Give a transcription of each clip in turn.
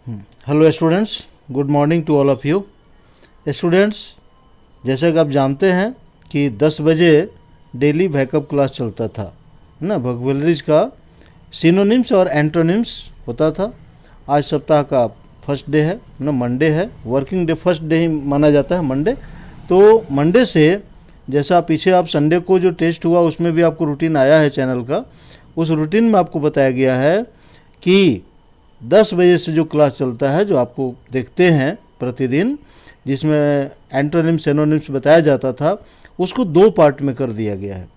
Hello students, good morning to all of you. Students, जैसा कि आप जानते हैं कि 10 बजे डेली बैकअप क्लास चलता था, है ना। वोकैबुलरीज का सिनोनिम्स और एंटोनिम्स होता था। आज सप्ताह का फर्स्ट डे है ना, मंडे है। वर्किंग डे फर्स्ट डे ही माना जाता है मंडे। तो मंडे से जैसा पीछे आप संडे को जो टेस्ट हुआ उसमें भी आपको रूटीन आया है चैनल का, उस रूटीन में आपको बताया गया है कि 10 बजे से जो क्लास चलता है, जो आपको देखते हैं प्रतिदिन, जिसमें एंटोनिम्स सिनोनिम्स बताया जाता था, उसको 2 पार्ट में कर दिया गया है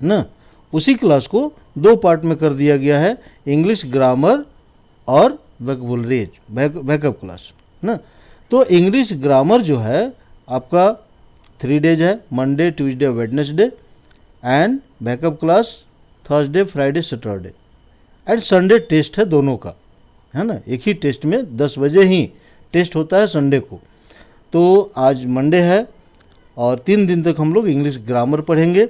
ना। उसी क्लास को 2 पार्ट में कर दिया गया है, इंग्लिश ग्रामर और वोकैबुलरीज बैकअप क्लास ना। तो इंग्लिश ग्रामर जो है आपका 3 डेज है, Monday Tuesday Wednesday, and backup class Thursday Friday Saturday and Sunday test है दोनों का, है ना। एक ही टेस्ट में 10 बजे ही टेस्ट होता है संडे को। तो आज मंडे है और 3 दिन तक हम लोग इंग्लिश ग्रामर पढ़ेंगे।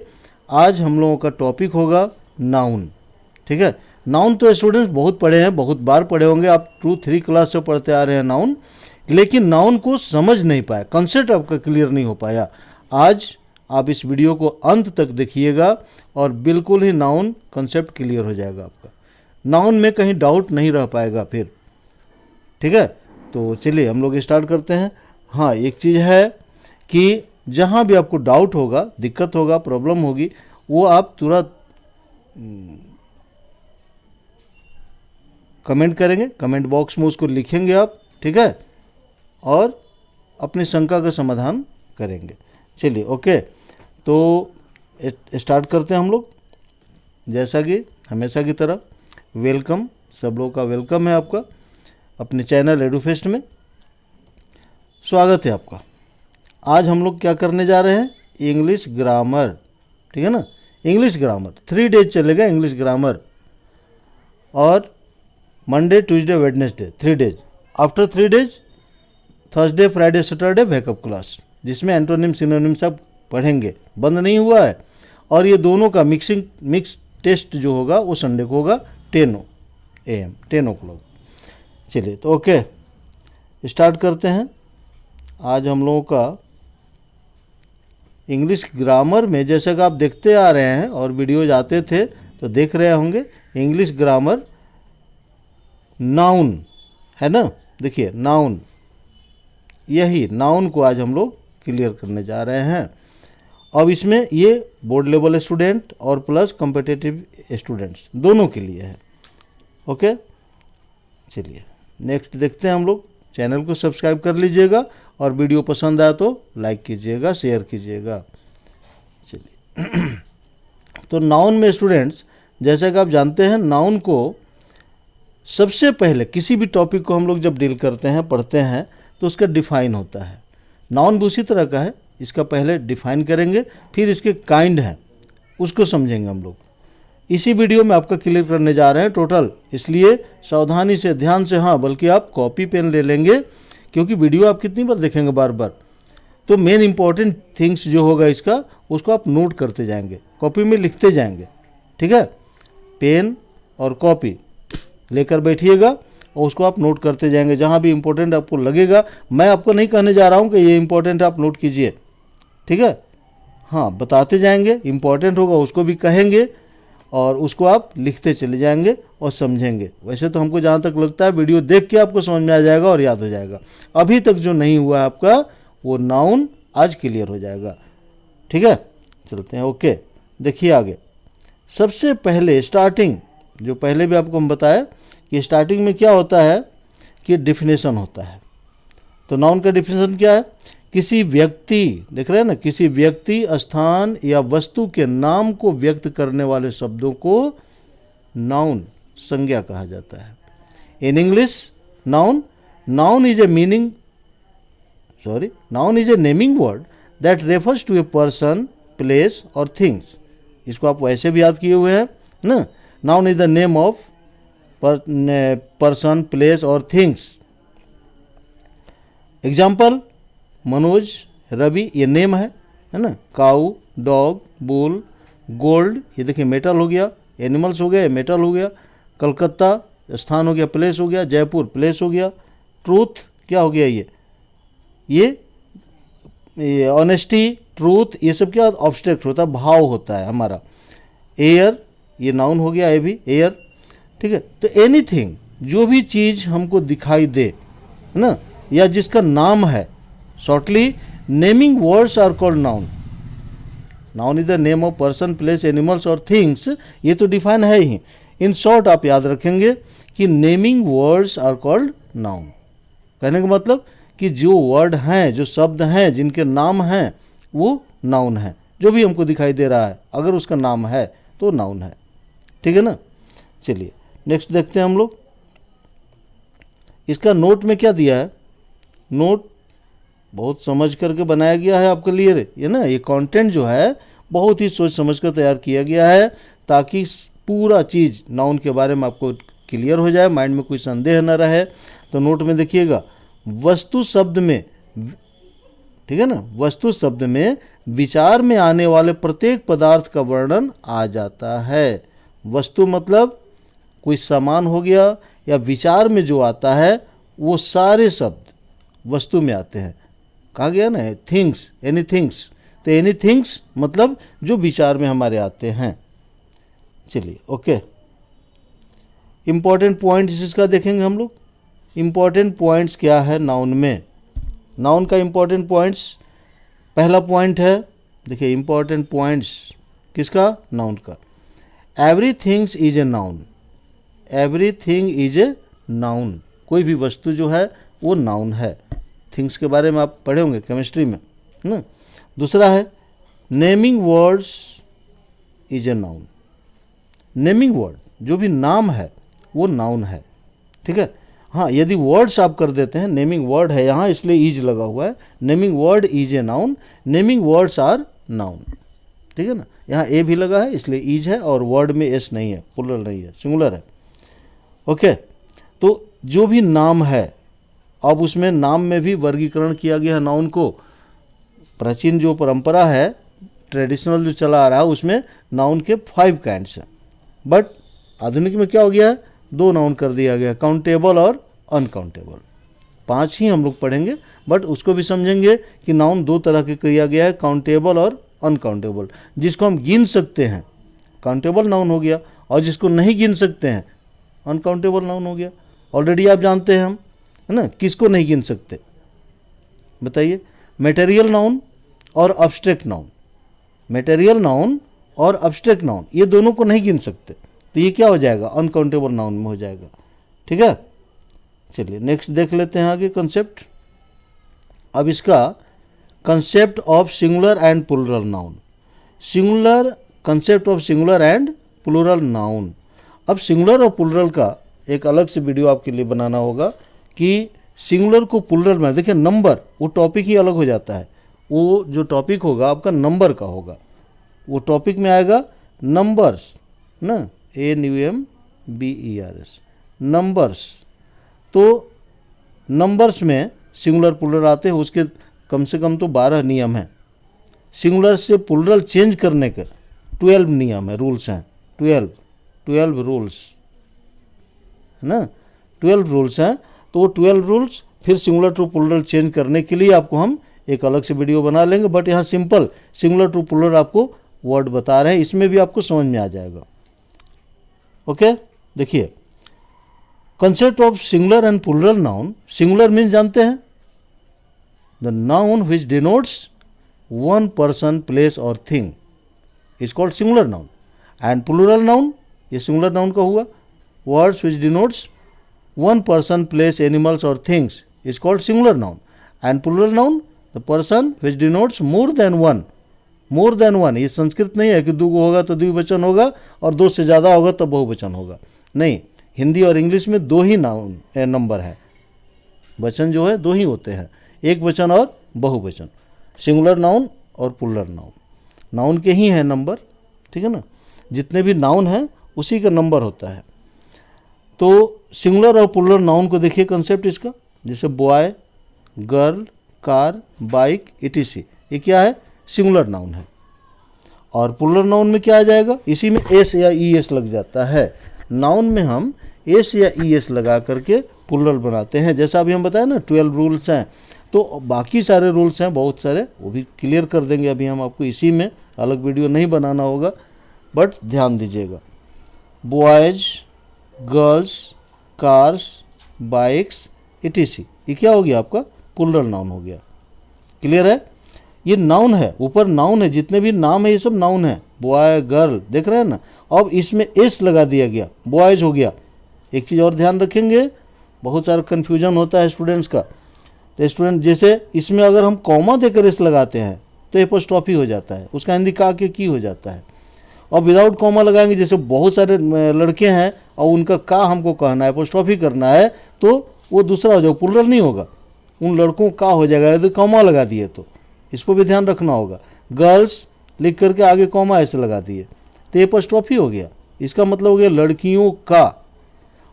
आज हम लोगों का टॉपिक होगा नाउन, ठीक है। नाउन तो स्टूडेंट्स बहुत पढ़े हैं, बहुत बार पढ़े होंगे, आप 2-3 क्लास से पढ़ते आ रहे हैं नाउन, लेकिन नाउन को समझ नहीं पाए, कंसेप्ट आपका क्लियर नहीं हो पाया। आज आप इस वीडियो को अंत तक देखिएगा और बिल्कुल ही नाउन कंसेप्ट क्लियर हो जाएगा आपका। नाउन में कहीं डाउट नहीं रह पाएगा फिर, ठीक है। तो चलिए हम लोग स्टार्ट करते हैं। हाँ, एक चीज़ है कि जहाँ भी आपको डाउट होगा, दिक्कत होगा, प्रॉब्लम होगी, वो आप तुरंत कमेंट करेंगे, कमेंट बॉक्स में उसको लिखेंगे आप, ठीक है, और अपनी शंका का समाधान करेंगे। चलिए ओके, तो स्टार्ट करते हैं हम लोग। जैसा कि हमेशा की तरह वेलकम, सब लोगों का वेलकम है आपका अपने चैनल एडुफेस्ट में, स्वागत है आपका। आज हम लोग क्या करने जा रहे हैं, इंग्लिश ग्रामर, ठीक है ना। इंग्लिश ग्रामर 3 डेज चलेगा इंग्लिश ग्रामर, और Monday Tuesday Wednesday 3 days. After 3 days Thursday Friday Saturday backup class, जिसमें एंटोनिम सिनोनिम सब पढ़ेंगे, बंद नहीं हुआ है। और ये दोनों का मिक्स टेस्ट जो होगा वो संडे को होगा 10 AM 10 o'clock। चलिए तो ओके, स्टार्ट करते हैं। आज हम लोगों का इंग्लिश ग्रामर में, जैसे कि आप देखते आ रहे हैं और वीडियोज आते थे तो देख रहे होंगे, इंग्लिश ग्रामर नाउन है ना। देखिए नाउन, यही नाउन को आज हम लोग क्लियर करने जा रहे हैं। अब इसमें ये बोर्ड लेवल स्टूडेंट और प्लस कॉम्पिटिटिव स्टूडेंट्स दोनों के लिए है, ओके। चलिए नेक्स्ट देखते हैं हम लोग। चैनल को सब्सक्राइब कर लीजिएगा और वीडियो पसंद आया तो लाइक कीजिएगा, शेयर कीजिएगा। चलिए तो नाउन में स्टूडेंट्स, जैसा कि आप जानते हैं, नाउन को सबसे पहले किसी भी टॉपिक को हम लोग जब डील करते हैं, पढ़ते हैं, तो उसका डिफाइन होता है। नाउन भी उसी तरह का है, इसका पहले डिफाइन करेंगे, फिर इसके काइंड हैं उसको समझेंगे हम लोग। इसी वीडियो में आपका क्लियर करने जा रहे हैं टोटल, इसलिए सावधानी से, ध्यान से, हाँ, बल्कि आप कॉपी पेन ले लेंगे, क्योंकि वीडियो आप कितनी बार देखेंगे, बार बार। तो मेन इंपॉर्टेंट थिंग्स जो होगा इसका, उसको आप नोट करते जाएंगे, कॉपी में लिखते जाएंगे, ठीक है। पेन और कॉपी लेकर बैठिएगा और उसको आप नोट करते जाएंगे, जहाँ भी इम्पोर्टेंट आपको लगेगा। मैं आपको नहीं कहने जा रहा हूँ कि ये इम्पोर्टेंट आप नोट कीजिए, ठीक है। हाँ, बताते जाएंगे, इम्पोर्टेंट होगा उसको भी कहेंगे और उसको आप लिखते चले जाएंगे और समझेंगे। वैसे तो हमको जहाँ तक लगता है वीडियो देख के आपको समझ में आ जाएगा और याद हो जाएगा। अभी तक जो नहीं हुआ है आपका, वो नाउन आज क्लियर हो जाएगा, ठीक है। चलते हैं ओके, देखिए आगे। सबसे पहले स्टार्टिंग, जो पहले भी आपको हम बताया कि स्टार्टिंग में क्या होता है कि डिफिनेशन होता है। तो नाउन का डिफिनेशन क्या है, किसी व्यक्ति, देख रहे हैं ना, किसी व्यक्ति, स्थान या वस्तु के नाम को व्यक्त करने वाले शब्दों को नाउन, संज्ञा कहा जाता है। In English noun is a naming word that refers to a person, place और थिंग्स। इसको आप वैसे भी याद किए हुए हैं ना। Noun is the name of person, place और थिंग्स। एग्जाम्पल, मनोज, रवि, ये नेम है ना। काऊ, डॉग, बुल, गोल्ड, ये देखिए मेटल हो गया, एनिमल्स हो गए, मेटल हो गया। कलकत्ता, स्थान हो गया, प्लेस हो गया, जयपुर प्लेस हो गया, ट्रूथ क्या हो गया, ये ऑनेस्टी, ट्रूथ, ये सब क्या ऑब्स्ट्रैक्ट होता है, भाव होता है हमारा। एयर ये नाउन हो गया, ये भी एयर, ठीक है। तो एनीथिंग, जो भी चीज़ हमको दिखाई दे, है ना, या जिसका नाम है, shortly naming words are called noun. Noun is the name of person, place, animals और थिंग्स, ये तो डिफाइन है ही। इन शॉर्ट आप याद रखेंगे कि naming words are called noun. कहने का मतलब कि जो वर्ड हैं, जो शब्द हैं, जिनके नाम हैं, वो नाउन है। जो भी हमको दिखाई दे रहा है, अगर उसका नाम है तो नाउन है, ठीक है ना। चलिए नेक्स्ट देखते हैं हम लोग। इसका नोट में क्या दिया है, नोट बहुत समझ करके बनाया गया है आपके लिए, ये ना, ये कंटेंट जो है बहुत ही सोच समझ कर तैयार किया गया है, ताकि पूरा चीज़ नाउन के बारे में आपको क्लियर हो जाए, माइंड में कोई संदेह न रहे। तो नोट में देखिएगा, वस्तु शब्द में, ठीक है ना, वस्तु शब्द में विचार में आने वाले प्रत्येक पदार्थ का वर्णन आ जाता है। वस्तु मतलब कोई सामान हो गया, या विचार में जो आता है वो सारे शब्द वस्तु में आते हैं। कहा गया ना, थिंग्स, एनी थिंग्स, तो एनी थिंग्स मतलब जो विचार में हमारे आते हैं। चलिए ओके, इम्पॉर्टेंट पॉइंट्स इसका देखेंगे हम लोग। इम्पॉर्टेंट पॉइंट्स क्या है नाउन में, नाउन का इम्पॉर्टेंट पॉइंट्स, पहला पॉइंट है, देखिए इम्पॉर्टेंट पॉइंट्स किसका, नाउन का। Everything's is a noun, everything is a noun, कोई भी वस्तु जो है वो नाउन है। थिंग्स के बारे में आप पढ़े होंगे केमिस्ट्री में, है ना। दूसरा है naming words is a noun, naming word, जो भी नाम है वो नाउन है, ठीक है। हाँ, यदि वर्ड्स आप कर देते हैं, नेमिंग वर्ड है यहाँ इसलिए इज लगा हुआ है, naming word is a noun, naming words are noun, ठीक है ना। यहाँ ए भी लगा है इसलिए इज है, और वर्ड में एस नहीं है, प्लूरल नहीं है, सिंगुलर है, ओके। तो जो भी नाम है, अब उसमें नाम में भी वर्गीकरण किया गया है नाउन को। प्राचीन जो परंपरा है, ट्रेडिशनल जो चला आ रहा है, उसमें नाउन के 5 काइंड्स हैं, बट आधुनिक में क्या हो गया है, 2 नाउन कर दिया गया, काउंटेबल और अनकाउंटेबल। 5 ही हम लोग पढ़ेंगे, बट उसको भी समझेंगे कि नाउन 2 तरह के किया गया है, काउंटेबल और अनकाउंटेबल। जिसको हम गिन सकते हैं काउंटेबल नाउन हो गया, और जिसको नहीं गिन सकते हैं अनकाउंटेबल नाउन हो गया। ऑलरेडी आप जानते हैं हम, है ना, किसको नहीं गिन सकते बताइए, मटेरियल नाउन और अब्स्ट्रैक्ट नाउन। मटेरियल नाउन और अब्स्ट्रैक्ट नाउन, ये दोनों को नहीं गिन सकते, तो ये क्या हो जाएगा, अनकाउंटेबल नाउन में हो जाएगा, ठीक है। चलिए नेक्स्ट देख लेते हैं आगे कंसेप्ट। अब इसका concept of singular and plural noun, singular, concept of singular and plural noun. अब सिंगुलर और प्लूरल का एक अलग से वीडियो आपके लिए बनाना होगा कि सिंगुलर को प्लूरल में, देखिए नंबर, वो टॉपिक ही अलग हो जाता है, वो जो टॉपिक होगा आपका नंबर का होगा, वो टॉपिक में आएगा नंबर्स ना, NUMBERS, नंबर्स। तो नंबर्स में सिंगुलर प्लूरल आते हैं, उसके कम से कम तो 12 नियम हैं। सिंगुलर से प्लूरल चेंज करने के 12 नियम है, रूल्स हैं, 12 रूल्स, है ना, 12 रूल्स हैं। तो वो 12 रूल्स फिर सिंगुलर टू प्लूरल चेंज करने के लिए आपको हम एक अलग से वीडियो बना लेंगे, बट यहाँ सिंपल सिंगुलर टू प्लूरल आपको वर्ड बता रहे हैं, इसमें भी आपको समझ में आ जाएगा, ओके। देखिए concept of singular and plural noun. Singular means जानते हैं, the noun which denotes one person, place और thing is called singular noun. And plural noun, ये सिंगुलर नाउन का हुआ, words which denotes one person, place, animals or things is called singular noun. And plural noun, the person which denotes more than one, more than one। ये संस्कृत नहीं है कि 2 होगा तो द्विवचन होगा और 2 से ज़्यादा होगा तो बहुवचन होगा, नहीं। हिंदी और इंग्लिश में 2 ही नाउन नंबर है, वचन जो है 2 ही होते हैं, एक वचन और बहुवचन, सिंगुलर नाउन और प्लूरल नाउन। नाउन के ही हैं नंबर, ठीक है ना, जितने भी नाउन हैं उसी का नंबर होता है। तो सिंगुलर और प्लूरल नाउन को देखिए कंसेप्ट इसका, जैसे boy, girl, car, bike, etc, ये क्या है, सिंगुलर नाउन है। और प्लूरल नाउन में क्या आ जाएगा, इसी में एस या ES लग जाता है। नाउन में हम एस या ई एस लगा करके प्लूरल बनाते हैं। जैसा अभी हम बताए ना 12 रूल्स हैं, तो बाकी सारे रूल्स हैं बहुत सारे, वो भी क्लियर कर देंगे अभी हम आपको, इसी में अलग वीडियो नहीं बनाना होगा, बट ध्यान दीजिएगा। Boys, girls, cars, bikes, etc., ये क्या हो गया आपका प्लूरल नाउन हो गया। क्लियर है? ये नाउन है, ऊपर नाउन है, जितने भी नाम है ये सब नाउन है। बॉय, गर्ल, देख रहे हैं ना। अब इसमें एस लगा दिया गया, बॉयज हो गया। एक चीज़ और ध्यान रखेंगे, बहुत सारा कन्फ्यूजन होता है स्टूडेंट्स का। तो स्टूडेंट जैसे इसमें अगर हम कॉमा देकर एस लगाते हैं तो एपोस्ट्रॉफी हो जाता है, उसका हिंदी का के की हो जाता है। और विदाउट कॉमा लगाएंगे, जैसे बहुत सारे लड़के हैं और उनका का हमको कहना है, एपोस्ट्रॉफी करना है, तो वो दूसरा हो जाएगा, प्लूरल नहीं होगा, उन लड़कों का हो जाएगा यदि कॉमा लगा दिए तो। इसको भी ध्यान रखना होगा। गर्ल्स लिख करके आगे कॉमा ऐसे लगा दिए तो एपोस्ट्रॉफी हो गया, इसका मतलब हो गया लड़कियों का।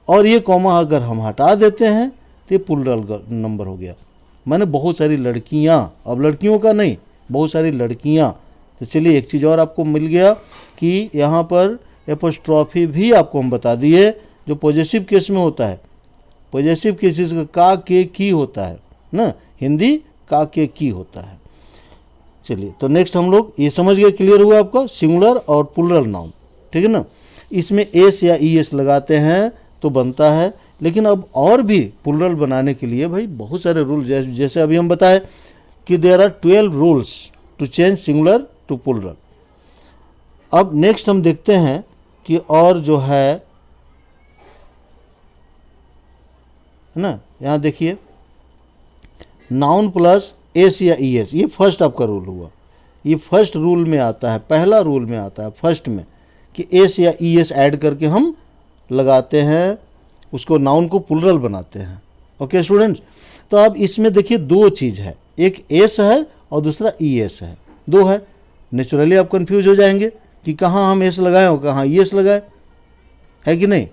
और ये कॉमा अगर हम हटा देते हैं तो ये प्लूरल नंबर हो गया, माने बहुत सारी लड़कियां, अब लड़कियों का नहीं, बहुत सारी लड़कियां। तो चलिए एक चीज़ और आपको मिल गया कि यहाँ पर एपोस्ट्रॉफी भी आपको हम बता दिए, जो पॉजेसिव केस में होता है। पॉजेसिव केसेस का के की होता है ना, हिंदी का के की होता है। चलिए तो नेक्स्ट हम लोग ये समझ गए, क्लियर हुआ आपका सिंगुलर और प्लूरल नाउन, ठीक है ना। इसमें एस या ई एस लगाते हैं तो बनता है, लेकिन अब और भी प्लूरल बनाने के लिए भाई बहुत सारे रूल, जैसे अभी हम बताए कि there are 12 rules to change singular to plural. अब नेक्स्ट हम देखते हैं कि और जो है ना, यहाँ देखिए नाउन प्लस एस या ई एस, ये फर्स्ट आपका रूल हुआ, ये फर्स्ट रूल में आता है, पहला रूल में आता है फर्स्ट में, कि एस या ई एस ऐड करके हम लगाते हैं, उसको नाउन को प्लूरल बनाते हैं। ओके स्टूडेंट्स, तो अब इसमें देखिए दो चीज़ है, एक एस है और दूसरा ई एस है, दो है। नेचुरली आप कंफ्यूज हो जाएंगे कि कहाँ हम एस लगाएं और कहाँ ई एस लगाएं, है कि नहीं।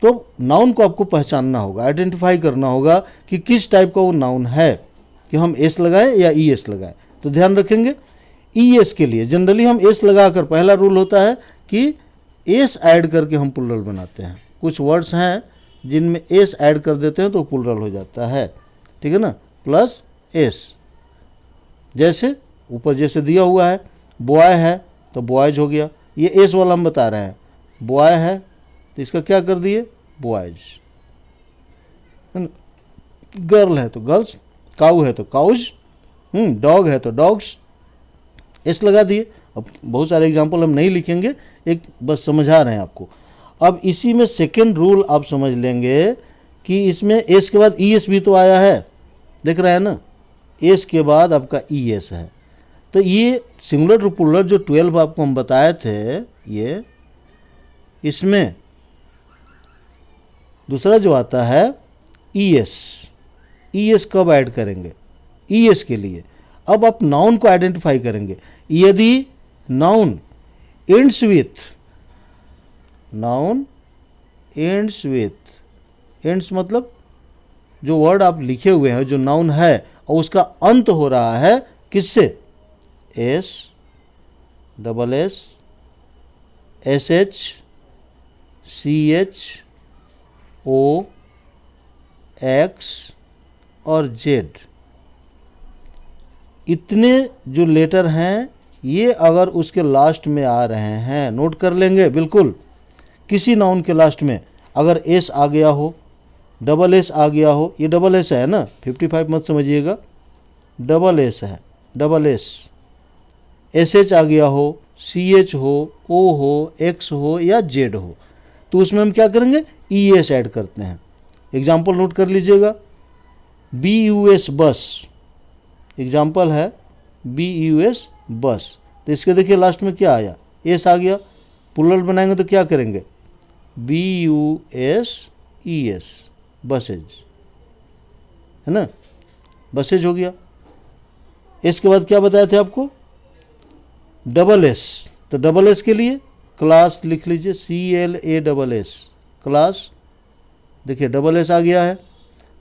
तो नाउन को आपको पहचानना होगा, आइडेंटिफाई करना होगा कि किस टाइप का वो नाउन है, कि हम एस लगाएं या ई एस लगाएं। तो ध्यान रखेंगे ई एस के लिए जनरली हम एस लगाकर, पहला रूल होता है कि एस ऐड करके हम प्लूरल बनाते हैं। कुछ वर्ड्स हैं जिनमें एस ऐड कर देते हैं तो प्लूरल हो जाता है, ठीक है ना, प्लस एस। जैसे ऊपर जैसे दिया हुआ है, बॉय है तो बॉयज हो गया, ये एस वाला हम बता रहे हैं। बॉय है तो इसका क्या कर दिए, बॉयज। गर्ल है तो गर्ल्स, काऊ है तो काउज, डॉग है तो डॉग्स, एस लगा दिए। अब बहुत सारे एग्जाम्पल हम नहीं लिखेंगे, एक बस समझा रहे हैं आपको। अब इसी में सेकेंड रूल आप समझ लेंगे कि इसमें एस के बाद ई एस भी तो आया है, देख रहे हैं ना, एस के बाद आपका ई एस है। तो ये सिंगुलर टू प्लूरल जो 12 आपको हम बताए थे, ये इसमें दूसरा जो आता है ई एस, ई एस कब ऐड करेंगे, ई एस के लिए। अब आप नाउन को आइडेंटिफाई करेंगे, यदि noun ends with, noun ends with, ends मतलब जो वर्ड आप लिखे हुए हैं, जो नाउन है और उसका अंत हो रहा है किससे, S, double S, S H, C H, O, X और जेड, इतने जो लेटर हैं ये अगर उसके लास्ट में आ रहे हैं, नोट कर लेंगे बिल्कुल। किसी नाउन के लास्ट में अगर एस आ गया हो, डबल एस आ गया हो, ये डबल एस है ना, 55 मत समझिएगा, डबल एस है, डबल एस, एस एच आ गया हो, सी एच हो, ओ हो, एक्स हो या जेड हो, तो उसमें हम क्या करेंगे, ई एस ऐड करते हैं। एग्जाम्पल नोट कर लीजिएगा, B U S bus, example है बी यू एस बस, तो इसके देखिए लास्ट में क्या आया, एस आ गया। प्लूरल बनाएंगे तो क्या करेंगे, B U S E S, buses, है ना, बसेज हो गया। एस के बाद क्या बताए थे आपको, डबल एस, तो डबल एस के लिए क्लास लिख लीजिए, CLA, क्लास, देखिए डबल एस आ गया है,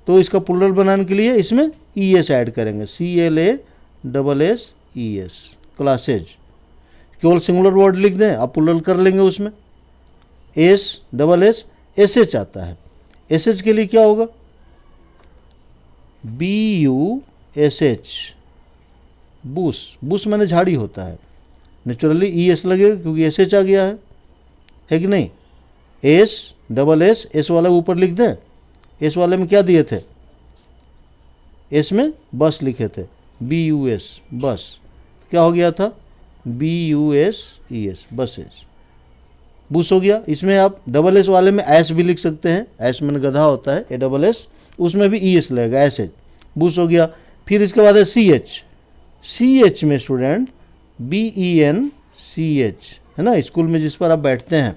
तो इसका प्लूरल बनाने के लिए इसमें ई एस ऐड करेंगे, CLASSES, क्लासेज। केवल सिंगुलर वर्ड लिख दें, आप प्लूरल कर लेंगे उसमें, S, double S, S H आता है। एस एच के लिए क्या होगा, BUSH, बूस। बूस माने झाड़ी होता है, नेचुरली ES लगेगा क्योंकि SH आ गया है कि नहीं। S एस वाला ऊपर लिख दें। एस वाले में क्या दिए थे, एस में बस लिखे थे, BUS बस, क्या हो गया था, BUSES बसेस, बूस हो गया। इसमें आप SS वाले में एस भी लिख सकते हैं, एस में गधा होता है, ASS, उसमें भी ES लगेगा, SH, बूस हो गया। फिर इसके बाद है CH में स्टूडेंट BENCH, है ना, स्कूल में जिस पर आप बैठते हैं,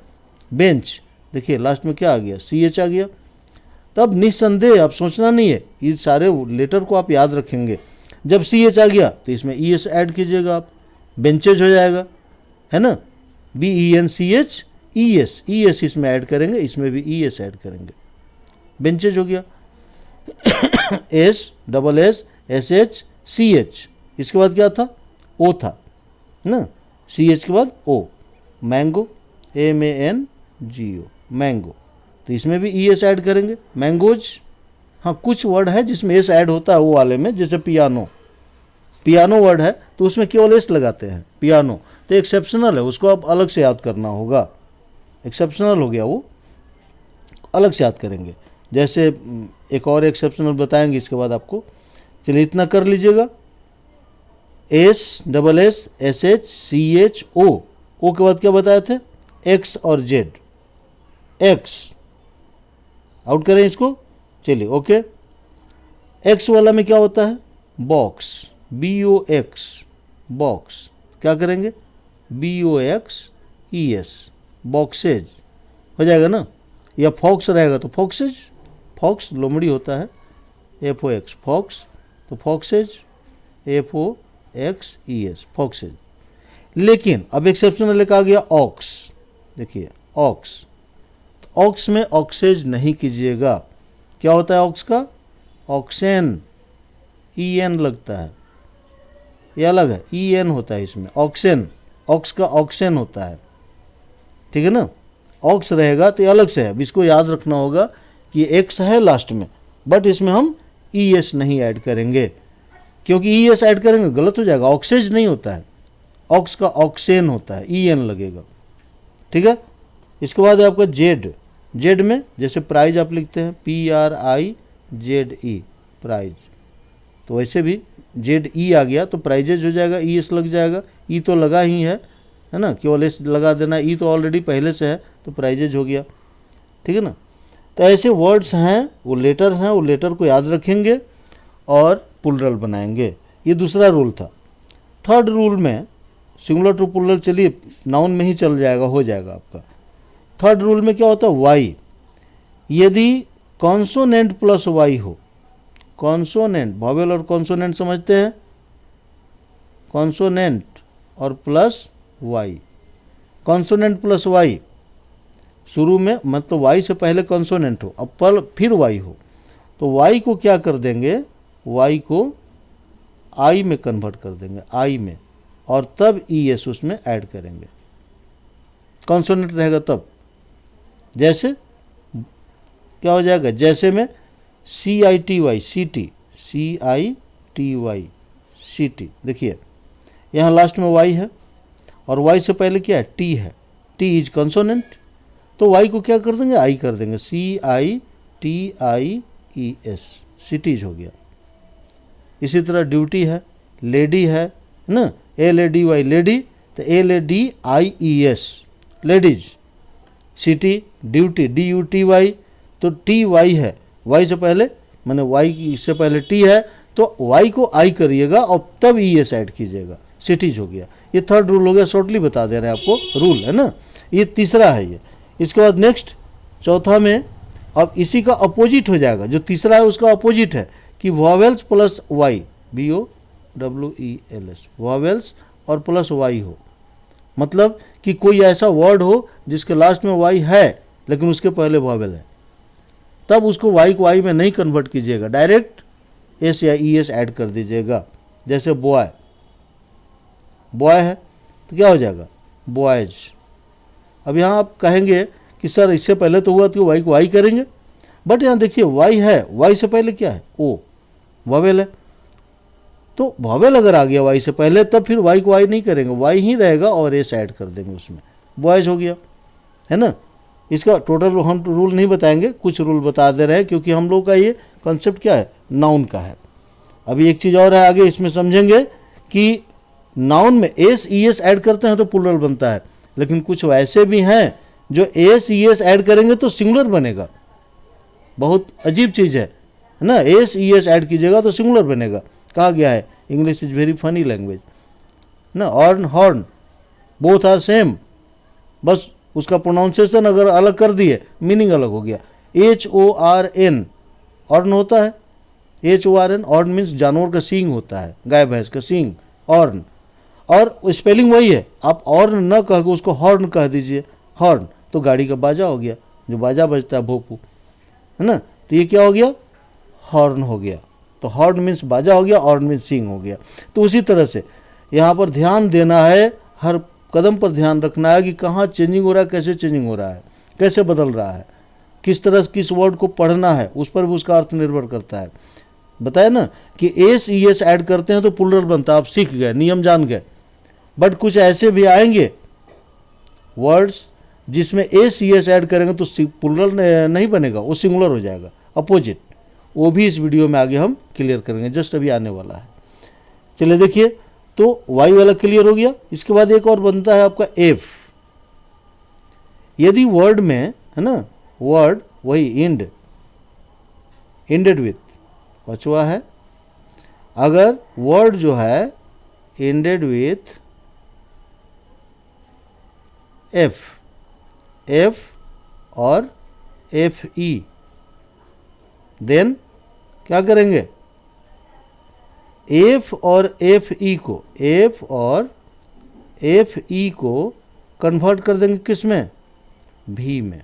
बेंच, देखिए लास्ट में क्या आ गया, CH आ गया। तब निस्संदेह आप सोचना नहीं है, ये सारे लेटर को आप याद रखेंगे। जब CH आ गया तो इसमें ES ऐड कीजिएगा आप, बेंचेज हो जाएगा, है ना, BENCH ES इसमें ऐड करेंगे, इसमें भी ES ऐड करेंगे, बेंचेज हो गया। SS SH CH, इसके बाद क्या था, O था ना, CH के बाद O, मैंगो, MANGO, मैंगो, तो इसमें भी ES ऐड करेंगे, मैंगोज। हाँ, कुछ वर्ड है जिसमें एस ऐड होता है वो वाले में, जैसे पियानो वर्ड है तो उसमें केवल एस लगाते हैं, पियानो, तो एक्सेप्शनल है, उसको आप अलग से याद करना होगा, एक्सेप्शनल हो गया, वो अलग से याद करेंगे। जैसे एक और एक्सेप्शनल बताएंगे इसके बाद आपको, चलिए इतना कर लीजिएगा। SS SH CH O के बाद क्या बताए थे, X और Z, X आउट करें इसको, चलिए ओके। X वाला में क्या होता है, बॉक्स, BOX बॉक्स, क्या करेंगे, BOXES बॉक्सेज हो जाएगा ना, या फॉक्स रहेगा तो फॉक्सेज, फॉक्स लोमड़ी होता है, FOX फॉक्स, तो फॉक्सेज, FOXES फॉक्सेज। लेकिन अब एक्सेप्शनल एक आ गया ऑक्स, देखिए ऑक्स, ऑक्स में ऑक्सेज नहीं कीजिएगा, क्या होता है ऑक्स का, ऑक्सेन, EN लगता है, ये अलग है, EN होता है इसमें, ऑक्सेन, ऑक्स का ऑक्सेन होता है, ठीक है ना, ऑक्स रहेगा तो ये अलग से है। अब इसको याद रखना होगा कि एक्स है लास्ट में, बट इसमें हम ES नहीं ऐड करेंगे, क्योंकि ES ऐड करेंगे गलत हो जाएगा, ऑक्सेज नहीं होता है, ऑक्स का ऑक्सेन होता है, EN लगेगा, ठीक है। इसके बाद है आपका जेड में जैसे प्राइज आप लिखते हैं, PRIZE प्राइज, तो वैसे भी ZE आ गया तो प्राइजेज हो जाएगा, ES लग जाएगा, E तो लगा ही है ना, केवल एस लगा देना, E तो ऑलरेडी पहले से है तो प्राइजेज हो गया, ठीक है ना। तो ऐसे वर्ड्स हैं, वो लेटर्स हैं, वो लेटर को याद रखेंगे और प्लुरल बनाएंगे, ये दूसरा रूल था। थर्ड रूल में सिंगुलर टू प्लुरल, चलिए नाउन में ही चल जाएगा, हो जाएगा आपका। थर्ड रूल में क्या होता है, वाई, यदि कॉन्सोनेंट प्लस वाई हो, कॉन्सोनेंट, वॉवेल और कॉन्सोनेंट समझते हैं, कॉन्सोनेंट और plus Y, consonant plus Y, शुरू में मतलब वाई से पहले कॉन्सोनेंट हो, अब फिर वाई हो, तो वाई को क्या कर देंगे, वाई को आई में कन्वर्ट कर देंगे, आई में, और तब ES उसमें ऐड करेंगे, कॉन्सोनेंट रहेगा तब। जैसे क्या हो जाएगा, जैसे में CITY सीटी, CITY सीटी, देखिए यहाँ लास्ट में वाई है और वाई से पहले क्या है, T है, T इज कॉन्सोनेंट, तो वाई को क्या कर देंगे, आई कर देंगे, CITIES सिटीज हो गया। इसी तरह ड्यूटी है, लेडी है ना, LADY लेडी, तो LADIES ladies, city, duty DUTY, तो TY है, वाई से पहले, मैंने वाई से पहले T है तो वाई को आई करिएगा और तब ES ऐड कीजिएगा, सिटीज हो गया। ये थर्ड रूल हो गया, शॉर्टली बता दे रहे हैं आपको रूल, है ना, ये तीसरा है ये। इसके बाद नेक्स्ट चौथा में अब इसी का अपोजिट हो जाएगा, जो तीसरा है उसका अपोजिट है कि vowels plus Y, VOWELS vowels और प्लस वाई हो, मतलब कि कोई ऐसा वर्ड हो जिसके लास्ट में वाई है लेकिन उसके पहले वॉवेल है, तब उसको वाई को आई में नहीं कन्वर्ट कीजिएगा, डायरेक्ट एस या ES ऐड कर दीजिएगा। जैसे बॉय, बॉय है तो क्या हो जाएगा, बॉयज। अब यहाँ आप कहेंगे कि सर इससे पहले तो हुआ तो वाई को वाई करेंगे, बट यहाँ देखिए वाई है, वाई से पहले क्या है, ओ वॉवेल है, तो वॉवेल अगर आ गया वाई से पहले तब फिर वाई को वाई नहीं करेंगे, वाई ही रहेगा और एस ऐड कर देंगे उसमें, बॉयज़ हो गया, है ना। इसका टोटल हम रूल नहीं बताएंगे, कुछ रूल बता दे रहे हैं क्योंकि हम लोग का ये कॉन्सेप्ट क्या है, नाउन का है। अभी एक चीज़ और है आगे इसमें समझेंगे कि नाउन में एस ई एस ऐड करते हैं तो प्लूरल बनता है, लेकिन कुछ वैसे भी हैं जो एस ई एस ऐड करेंगे तो सिंगुलर बनेगा, बहुत अजीब चीज़ है ना। एस ई एस ऐड कीजिएगा तो सिंगुलर बनेगा, कहा गया है English is very funny language ना। ऑर्न हॉर्न बोथ आर सेम, बस उसका प्रोनाउंसिएशन अगर अलग कर दिए मीनिंग अलग हो गया। H O R N horn होता है, H O R N, horn means जानवर का सींग होता है, गाय भैंस का सींग, ऑर्न, और स्पेलिंग वही है। आप ऑर्न न कह के उसको हॉर्न कह दीजिए, हॉर्न तो गाड़ी का बाजा हो गया, जो बाजा बजता है भोपू, है ना, तो ये क्या हो गया, हॉर्न हो गया। तो हॉर्न मीन्स बाजा हो गया, ऑर्न मीन्स सींग हो गया। तो उसी तरह से यहाँ पर ध्यान देना है, हर कदम पर ध्यान रखना है कि कहाँ चेंजिंग हो रहा है, कैसे चेंजिंग हो रहा है, कैसे बदल रहा है, किस तरह किस वर्ड को पढ़ना है, उस पर भी उसका अर्थ निर्भर करता है। बताया ना कि एस ई एस ऐड करते हैं तो प्लूरल बनता है, आप सीख गए, नियम जान गए। बट कुछ ऐसे भी आएंगे वर्ड्स जिसमें एस ई एस ऐड करेंगे तो प्लूरल नहीं बनेगा, वो सिंगुलर हो जाएगा, अपोजिट। वो भी इस वीडियो में आगे हम क्लियर करेंगे, जस्ट अभी आने वाला है। चलिए देखिए, तो वाई वाला क्लियर हो गया। इसके बाद एक और बनता है आपका एफ। यदि वर्ड में, है ना, वर्ड वही इंड, इंडेड विथ, पचवा है, अगर वर्ड जो है इंडेड विथ एफ, एफ और एफ ई, देन क्या करेंगे, एफ और एफ ई को, एफ और एफ ई को कन्वर्ट कर देंगे किस में, भी में,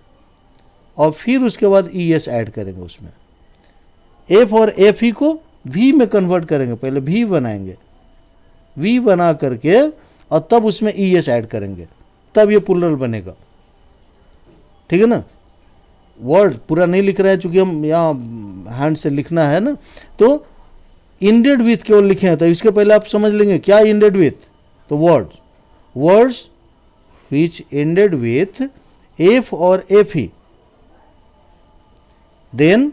और फिर उसके बाद ई एस ऐड करेंगे उसमें। एफ और एफ ई को भी में कन्वर्ट करेंगे, पहले भी बनाएंगे, वी बना करके और तब उसमें ई एस ऐड करेंगे, तब ये प्लूरल बनेगा। ठीक है ना। वर्ड पूरा नहीं लिख रहे हैं चूंकि हम यहाँ हैंड से लिखना है ना, तो इंडेड विथ केवल लिखे हैं, तो इसके पहले आप समझ लेंगे क्या इंडेड विथ, तो words, words which ended with F और F E, then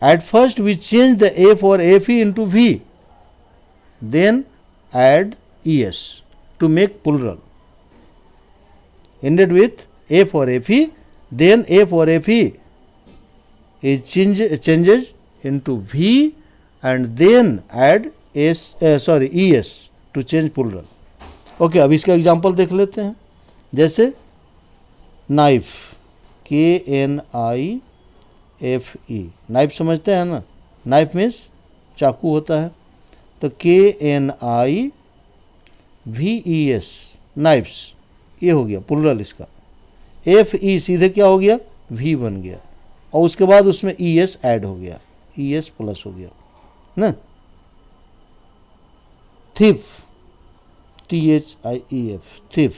at first we change the f or fe into v, then add es to make plural. Ended with f or fe, then f or fe is changes into v and then add es to change plural. Okay, अब इसका example देख लेते हैं। जैसे knife, KNIFE, knife समझते हैं ना, knife means चाकू होता है, तो KNIVES, नाइफ्स, ये हो गया प्लूरल इसका। FE सीधे क्या हो गया, V बन गया, और उसके बाद उसमें ES ऐड हो गया, ES प्लस हो गया ना। थिफ, THIEF, थिफ,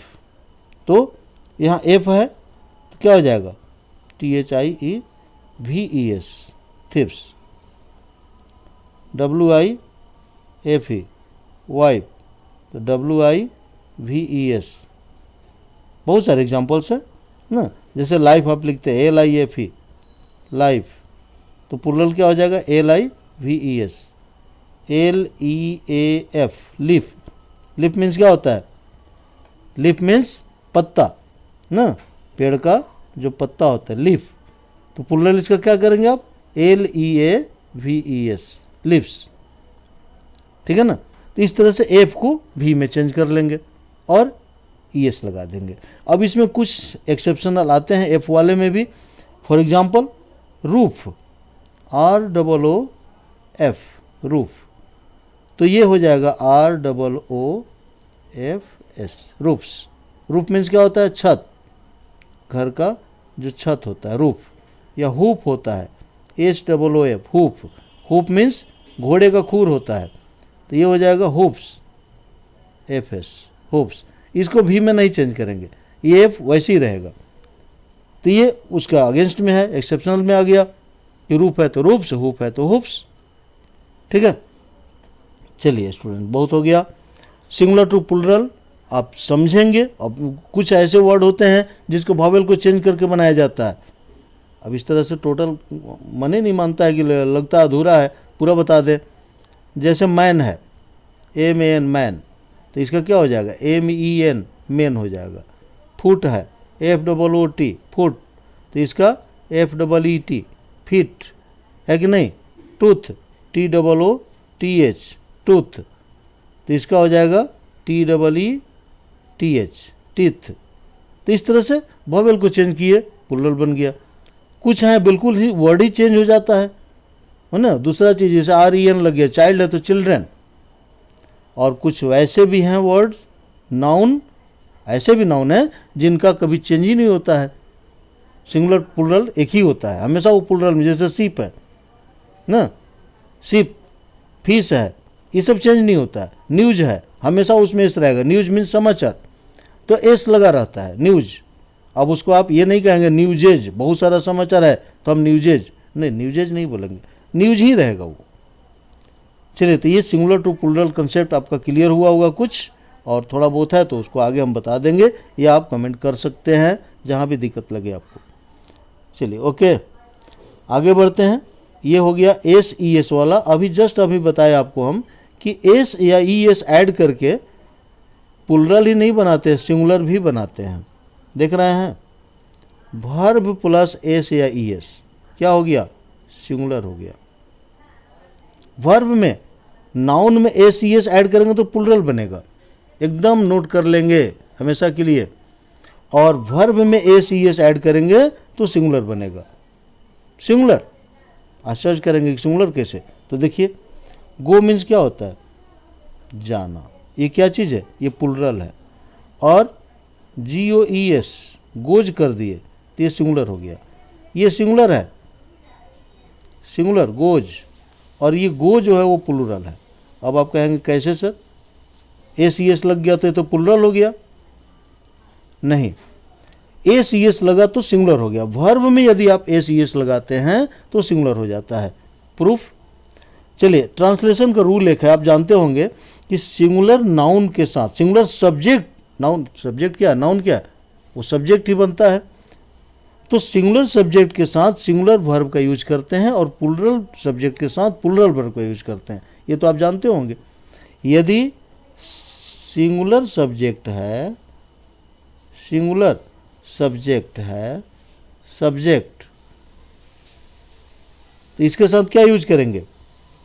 तो यहाँ F है तो क्या हो जाएगा, THIEVES, थिप्स। WIFE, वाइफ, तो WIVES। बहुत सारे एग्जाम्पल्स हैं ना। जैसे लाइफ आप लिखते हैं LIFE, लाइफ, तो प्लूरल क्या हो जाएगा, LIVES। LEAF, leaf, leaf means क्या होता है, लीफ मीन्स पत्ता ना, पेड़ का जो पत्ता होता है, लीफ, तो प्लूरल इसका क्या करेंगे आप, LEAVES, लिप्स। ठीक है ना। तो इस तरह से एफ को भी में चेंज कर लेंगे और ES लगा देंगे। अब इसमें कुछ एक्सेप्शनल आते हैं एफ वाले में भी। For example roof, ROOF, roof, तो ये हो जाएगा ROOFS, रूफ्स। रूफ मीन्स क्या होता है, छत, घर का जो छत होता है, रूफ। या हुप होता है, HOOF, हुप, हुप मीन्स घोड़े का खूर होता है, तो ये हो जाएगा हुप्स, FS, हुप्स। इसको भी में नहीं चेंज करेंगे, ये एफ वैसे ही रहेगा। तो ये उसका अगेंस्ट में है, एक्सेप्शनल में आ गया कि रूफ है तो रूफ्स, हुफ है तो हुफ्स। ठीक है, चलिए स्टूडेंट, बहुत हो गया। सिंगुलर टू प्लुरल आप समझेंगे। अब कुछ ऐसे वर्ड होते हैं जिसको वॉवेल को चेंज करके बनाया जाता है। अब इस तरह से टोटल मन ही नहीं मानता है कि लगता अधूरा है, पूरा बता दे। जैसे मैन है, MAN मैन, तो इसका क्या हो जाएगा, MEN मेन हो जाएगा। फुट है, FOOT फुट, तो इसका FEET फिट है कि नहीं। टूथ, TOOTH टूथ, तो इसका हो जाएगा TEETH टीथ। तो इस तरह से वॉवेल को चेंज किए, प्लुरल बन गया। कुछ है बिल्कुल ही वर्ड ही चेंज हो जाता है ना। दूसरा चीज़ जैसे REN लग गया, चाइल्ड है तो चिल्ड्रन। और कुछ वैसे भी हैं वर्ड, नाउन, ऐसे भी नाउन है जिनका कभी चेंज ही नहीं होता है। सिंगुलर प्लुरल एक ही होता है हमेशा वो प्लुरल में। जैसे शिप है ना, शिप, फिश है, ये सब चेंज नहीं होता है। न्यूज है, हमेशा उसमें एस रहेगा। न्यूज मीन्स समाचार, तो एस लगा रहता है, न्यूज। अब उसको आप ये नहीं कहेंगे न्यूजेज, बहुत सारा समाचार है तो हम न्यूजेज, नहीं न्यूजेज नहीं बोलेंगे, न्यूज ही रहेगा वो। चलिए, तो ये सिंगुलर टू प्लुरल कंसेप्ट आपका क्लियर हुआ होगा कुछ, और थोड़ा बहुत है तो उसको आगे हम बता देंगे, या आप कमेंट कर सकते हैं जहाँ भी दिक्कत लगे आपको। चलिए ओके, आगे बढ़ते हैं। ये हो गया SES वाला। अभी बताया आपको हम कि एस या ES ऐड करके प्लुरल ही नहीं बनाते, सिंगुलर भी बनाते हैं। देख रहे हैं, वर्ब प्लस S या ES क्या हो गया, सिंगुलर हो गया। वर्ब में, नाउन में SES ऐड करेंगे तो प्लुरल बनेगा, एकदम नोट कर लेंगे हमेशा के लिए। और वर्ब में SES ऐड करेंगे तो सिंगुलर बनेगा। सिंगुलर, आश्चर्य करेंगे कि सिंगुलर कैसे, तो देखिए, गो मीन्स क्या होता है, जाना। ये क्या चीज़ है, ये प्लुरल है। और GOES गोज कर दिए तो ये सिंगुलर हो गया। ये सिंगुलर है, सिंगुलर गोज, और ये गो जो है वो प्लुरल है। अब आप कहेंगे कैसे सर, SES लग गया तो ये तो प्लुरल हो गया। नहीं, SES लगा तो सिंगुलर हो गया। वर्ब में यदि आप SES लगाते हैं तो सिंगुलर हो जाता है। प्रूफ, चलिए ट्रांसलेशन का रूल एक है, आप जानते होंगे कि सिंगुलर नाउन के साथ, सिंगुलर सब्जेक्ट, नाउन सब्जेक्ट क्या है, नाउन क्या है, वो सब्जेक्ट ही बनता है। तो सिंगुलर सब्जेक्ट के साथ सिंगुलर वर्ब का यूज करते हैं, और प्लुरल सब्जेक्ट के साथ प्लुरल वर्ब का यूज करते हैं। ये तो आप जानते होंगे। यदि सिंगुलर सब्जेक्ट है, सिंगुलर सब्जेक्ट है, सब्जेक्ट, तो इसके साथ क्या यूज करेंगे,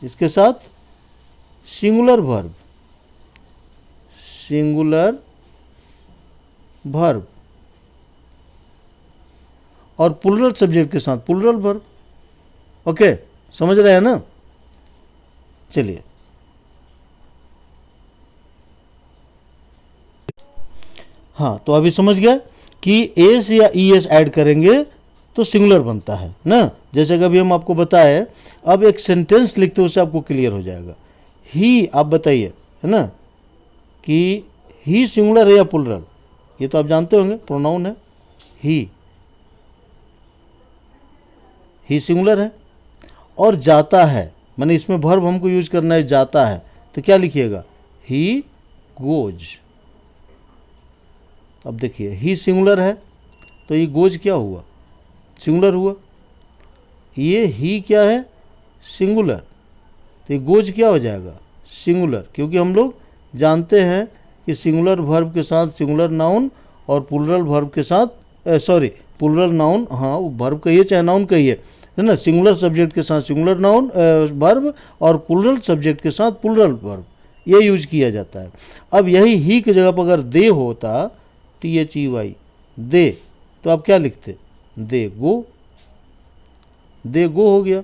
इसके साथ सिंगुलर वर्ब, सिंगुलर वर्ब, और प्लुरल सब्जेक्ट के साथ प्लुरल वर्ब। ओके, समझ रहे हैं ना। चलिए, हाँ, तो अभी समझ गया कि एस या ES ऐड करेंगे तो सिंगुलर बनता है ना। जैसे कि अभी हम आपको बताए, अब एक सेंटेंस लिखते हो उससे आपको क्लियर हो जाएगा। ही, आप बताइए, है ना, कि ही सिंगुलर है या प्लुरल, ये तो आप जानते होंगे, प्रोनाउन है ही सिंगुलर है। और जाता है, माने इसमें वर्ब हमको यूज करना है, जाता है, तो क्या लिखिएगा, ही गोज। अब देखिए, ही सिंगुलर है तो ये गोज क्या हुआ, सिंगुलर हुआ। ये ही क्या है, सिंगुलर, तो ये गोज क्या हो जाएगा, सिंगुलर। क्योंकि हम लोग जानते हैं कि सिंगुलर वर्ब के साथ सिंगुलर नाउन, और प्लुरल वर्ब के साथ प्लुरल नाउन, हाँ वर्ब कहिए चाहे नाउन कहिए, है ना, सिंगुलर सब्जेक्ट के साथ सिंगुलर नाउन वर्ब, और प्लुरल सब्जेक्ट के साथ प्लुरल वर्ब, ये यूज किया जाता है। अब यही ही की जगह पर अगर दे होता, THEY, दे, तो आप क्या लिखते, दे गो, दे गो हो गया।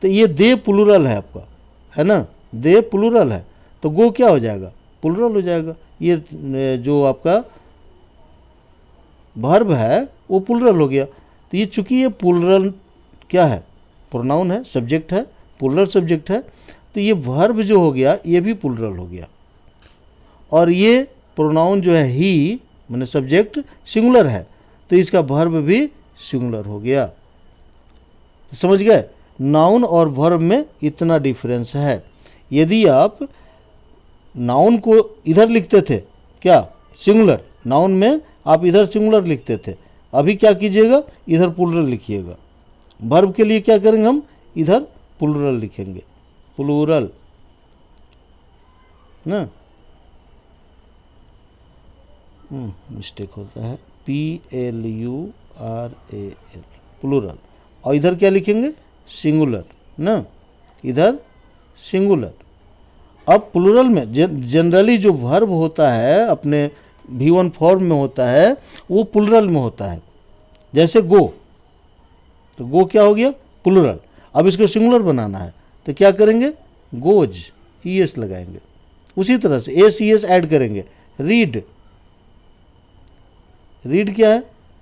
तो ये दे प्लुरल है आपका, है ना, दे प्लुरल है, तो गो क्या हो जाएगा, प्लुरल हो जाएगा। ये जो आपका वर्ब है वो प्लुरल हो गया। तो ये चूंकि ये प्लुरल क्या है, प्रोनाउन है, सब्जेक्ट है, प्लुरल सब्जेक्ट है, तो ये वर्ब जो हो गया ये भी प्लुरल हो गया। और ये प्रोनाउन जो है ही, माने सब्जेक्ट सिंगुलर है, तो इसका वर्ब भी सिंगुलर हो गया। समझ गए, नाउन और वर्ब में इतना डिफरेंस है। यदि आप नाउन को इधर लिखते थे क्या, सिंगुलर, नाउन में आप इधर सिंगुलर लिखते थे, अभी क्या कीजिएगा, इधर प्लूरल लिखिएगा। वर्ब के लिए क्या करेंगे, हम इधर प्लूरल लिखेंगे, प्लूरल ना, मिस्टेक होता है, PLURAL, प्लूरल। और इधर क्या लिखेंगे, सिंगुलर ना, इधर सिंगुलर। अब प्लूरल में जनरली जो वर्ब होता है अपने V1 फॉर्म में होता है, वो प्लूरल में होता है। जैसे गो, तो गो क्या हो गया, प्लूरल। अब इसको सिंगुलर बनाना है तो क्या करेंगे, गोज, ES लगाएंगे। उसी तरह से ACS ऐड करेंगे, रीड, रीड क्या है,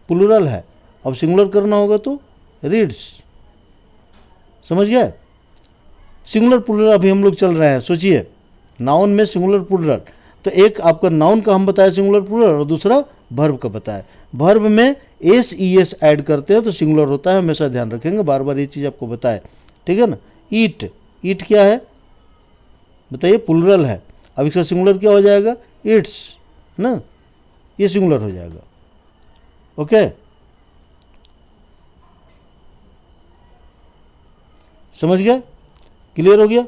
प्लूरल है, अब सिंगुलर करना होगा तो रीड्स। समझ गया, सिंगुलर प्लूरल अभी हम लोग चल रहे हैं। सोचिए, नाउन में सिंगुलर प्लूरल, तो एक आपका नाउन का हम बताया सिंगुलर प्लूरल और दूसरा वर्ब का बताया। वर्ब में SES ऐड करते हैं तो सिंगुलर होता है, हमेशा ध्यान रखेंगे, बार बार ये चीज़ आपको बताए, ठीक है ना। ईट, ईट क्या है बताइए, प्लूरल है, अब इसका सिंगुलर क्या हो जाएगा, इट्स ना, ये सिंगुलर हो जाएगा। ओके, समझ गया, क्लियर हो गया।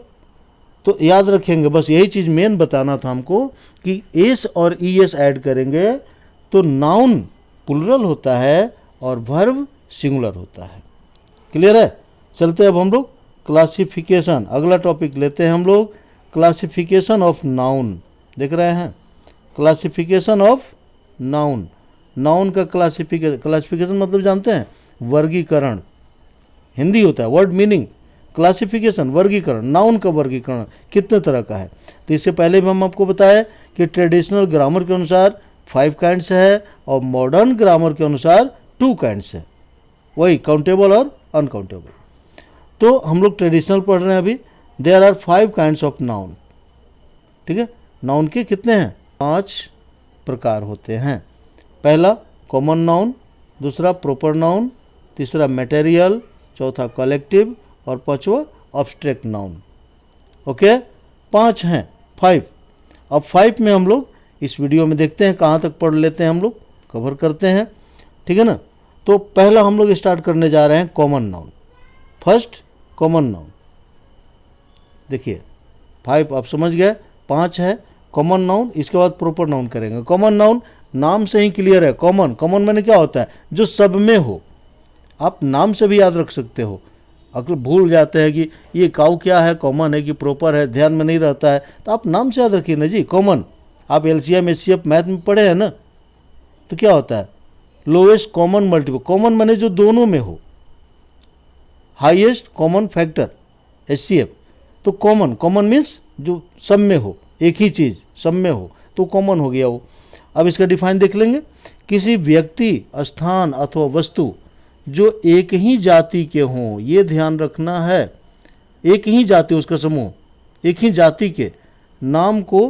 तो याद रखेंगे, बस यही चीज़ मेन बताना था हमको कि एस और ES ऐड करेंगे तो नाउन प्लूरल होता है और वर्ब सिंगुलर होता है। क्लियर है, चलते अब हम लोग क्लासिफिकेशन, अगला टॉपिक लेते हैं हम लोग, क्लासिफिकेशन ऑफ नाउन। देख रहे हैं, क्लासिफिकेशन ऑफ नाउन, नाउन का क्लासिफिकेशन मतलब जानते हैं, वर्गीकरण, हिंदी होता है वर्ड मीनिंग, क्लासिफिकेशन वर्गीकरण, नाउन का वर्गीकरण कितने तरह का है। तो इससे पहले भी हम आपको बताया कि ट्रेडिशनल ग्रामर के अनुसार 5 काइंड्स है और मॉडर्न ग्रामर के अनुसार 2 काइंड्स है, वही काउंटेबल और अनकाउंटेबल। तो हम लोग ट्रेडिशनल पढ़ रहे हैं अभी। There are 5 kinds of noun, ठीक है। नाउन के कितने हैं, 5 प्रकार होते हैं। पहला कॉमन नाउन, दूसरा प्रॉपर नाउन, तीसरा मटेरियल, चौथा कलेक्टिव और पांचवा ऑब्स्ट्रैक्ट नाउन। ओके, 5 हैं, 5। अब 5 में हम लोग इस वीडियो में देखते हैं कहाँ तक पढ़ लेते हैं, हम लोग कवर करते हैं, ठीक है ना। तो पहला हम लोग स्टार्ट करने जा रहे हैं common noun. First common noun, देखिए 5 आप समझ गए, 5 है कॉमन नाउन। इसके बाद प्रॉपर नाउन करेंगे। कॉमन नाउन नाम से ही क्लियर है, कॉमन, कॉमन मैंने क्या होता है, जो सब में हो। आप नाम से भी याद रख सकते हो, अगर भूल जाते हैं कि ये काऊ क्या है, कॉमन है कि प्रॉपर है, ध्यान में नहीं रहता है, तो आप नाम से याद रखिए ना जी, कॉमन। आप LCM HCF मैथ में पढ़े हैं ना, तो क्या होता है, लोएस्ट कॉमन मल्टीपल, कॉमन माने जो दोनों में हो, हाईएस्ट कॉमन फैक्टर HCF। तो कॉमन, कॉमन मीन्स जो सब में हो, एक ही चीज़ सब में हो, तो कॉमन हो गया वो। अब इसका डिफाइन देख लेंगे, किसी व्यक्ति, स्थान अथवा वस्तु जो एक ही जाति के हों, ये ध्यान रखना है, एक ही जाति, उसका समूह, एक ही जाति के नाम को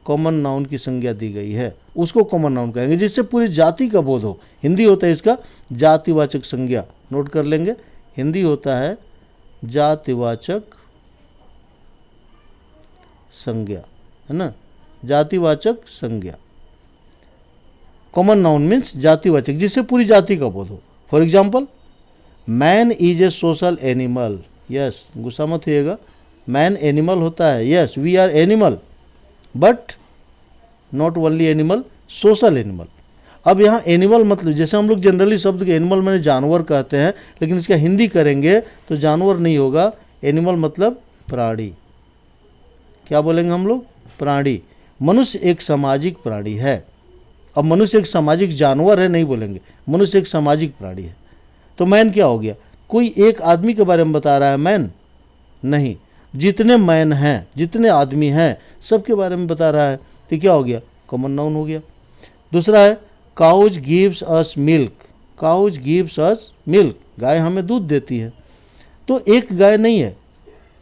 कॉमन नाउन की संज्ञा दी गई है, उसको कॉमन नाउन कहेंगे, जिससे पूरी जाति का बोध हो। हिंदी होता है इसका जातिवाचक संज्ञा, नोट कर लेंगे, हिंदी होता है जातिवाचक संज्ञा, है ना, जातिवाचक संज्ञा। कॉमन नाउन मीन्स जातिवाचक, जिससे पूरी जाति का बोध हो। For example, man is a social animal. Yes, गुस्सा मत होइएगा, मैन एनिमल होता है, yes we are animal, but not only animal, social animal. अब यहाँ एनिमल मतलब, जैसे हम लोग जनरली शब्द के एनिमल मैंने जानवर कहते हैं, लेकिन इसका हिंदी करेंगे तो जानवर नहीं होगा, एनिमल मतलब प्राणी। क्या बोलेंगे हम लोग, प्राणी। मनुष्य एक सामाजिक प्राणी है। अब मनुष्य एक सामाजिक जानवर है नहीं बोलेंगे, मनुष्य एक सामाजिक प्राणी है। तो मैन क्या हो गया, कोई एक आदमी के बारे में बता रहा है मैन, नहीं, जितने मैन हैं, जितने आदमी हैं, सबके बारे में बता रहा है, तो क्या हो गया, कॉमन नाउन हो गया। दूसरा है cows gives us milk, cows gives us milk, गाय हमें दूध देती है। तो एक गाय नहीं है,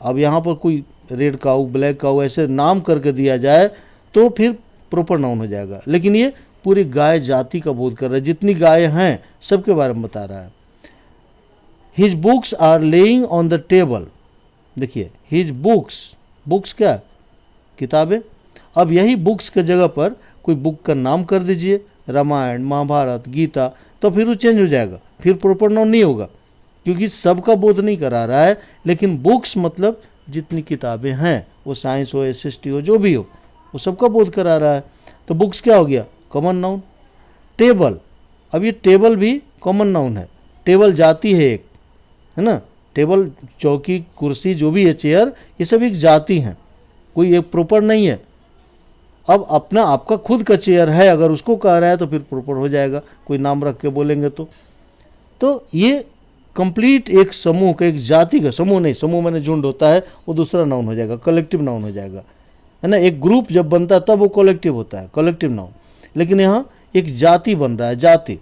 अब यहाँ पर कोई रेड काऊ, ब्लैक काऊ ऐसे नाम करके दिया जाए तो फिर प्रॉपर नाउन हो जाएगा, लेकिन ये पूरी गाय जाति का बोध कर रहा है, जितनी गाय हैं सबके बारे में बता रहा है। His books are laying on the table. देखिए हिज बुक्स, बुक्स क्या, किताबें। अब यही बुक्स के जगह पर कोई बुक का नाम कर दीजिए, रामायण, महाभारत, गीता, तो फिर वो चेंज हो जाएगा, फिर प्रॉपर नाउन नहीं होगा, क्योंकि सबका बोध नहीं करा रहा है। लेकिन बुक्स मतलब जितनी किताबें हैं, वो साइंस हो, एसएसटी हो, जो भी हो, वो सबका बोध करा रहा है। तो बुक्स क्या हो गया, कॉमन नाउन। टेबल, अब ये टेबल भी कॉमन नाउन है। टेबल जाति है एक, है ना। टेबल, चौकी, कुर्सी, जो भी है, चेयर, ये सब एक जाति हैं, कोई एक प्रॉपर नहीं है। अब अपना आपका खुद का चेयर है, अगर उसको कह रहा है तो फिर प्रॉपर हो जाएगा, कोई नाम रख के बोलेंगे तो ये कंप्लीट एक समूह का, एक जाति का, समूह नहीं, समूह मैंने झुंड होता है, वो दूसरा नाउन हो जाएगा, कलेक्टिव नाउन हो जाएगा, है ना। एक ग्रुप जब बनता है तब वो कलेक्टिव होता है, कलेक्टिव नाउन। लेकिन यहाँ एक जाति बन रहा है, जाति,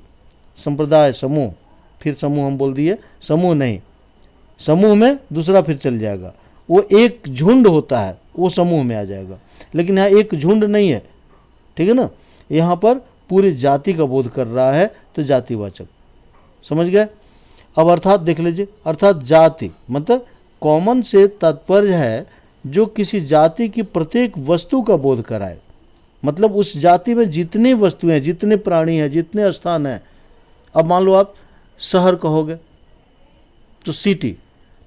संप्रदाय, समूह, फिर समूह हम बोल दिए, समूह नहीं, समूह में दूसरा फिर चल जाएगा, वो एक झुंड होता है, वो समूह में आ जाएगा। लेकिन यहाँ एक झुंड नहीं है, ठीक है ना, यहाँ पर पूरी जाति का बोध कर रहा है, तो जातिवाचक, समझ गए। अब अर्थात देख लीजिए, अर्थात जाति मतलब कॉमन से तात्पर्य है जो किसी जाति की प्रत्येक वस्तु का बोध कराए, मतलब उस जाति में जितनी वस्तुएं हैं, जितने प्राणी हैं, जितने स्थान हैं। अब मान लो आप शहर कहोगे तो सिटी,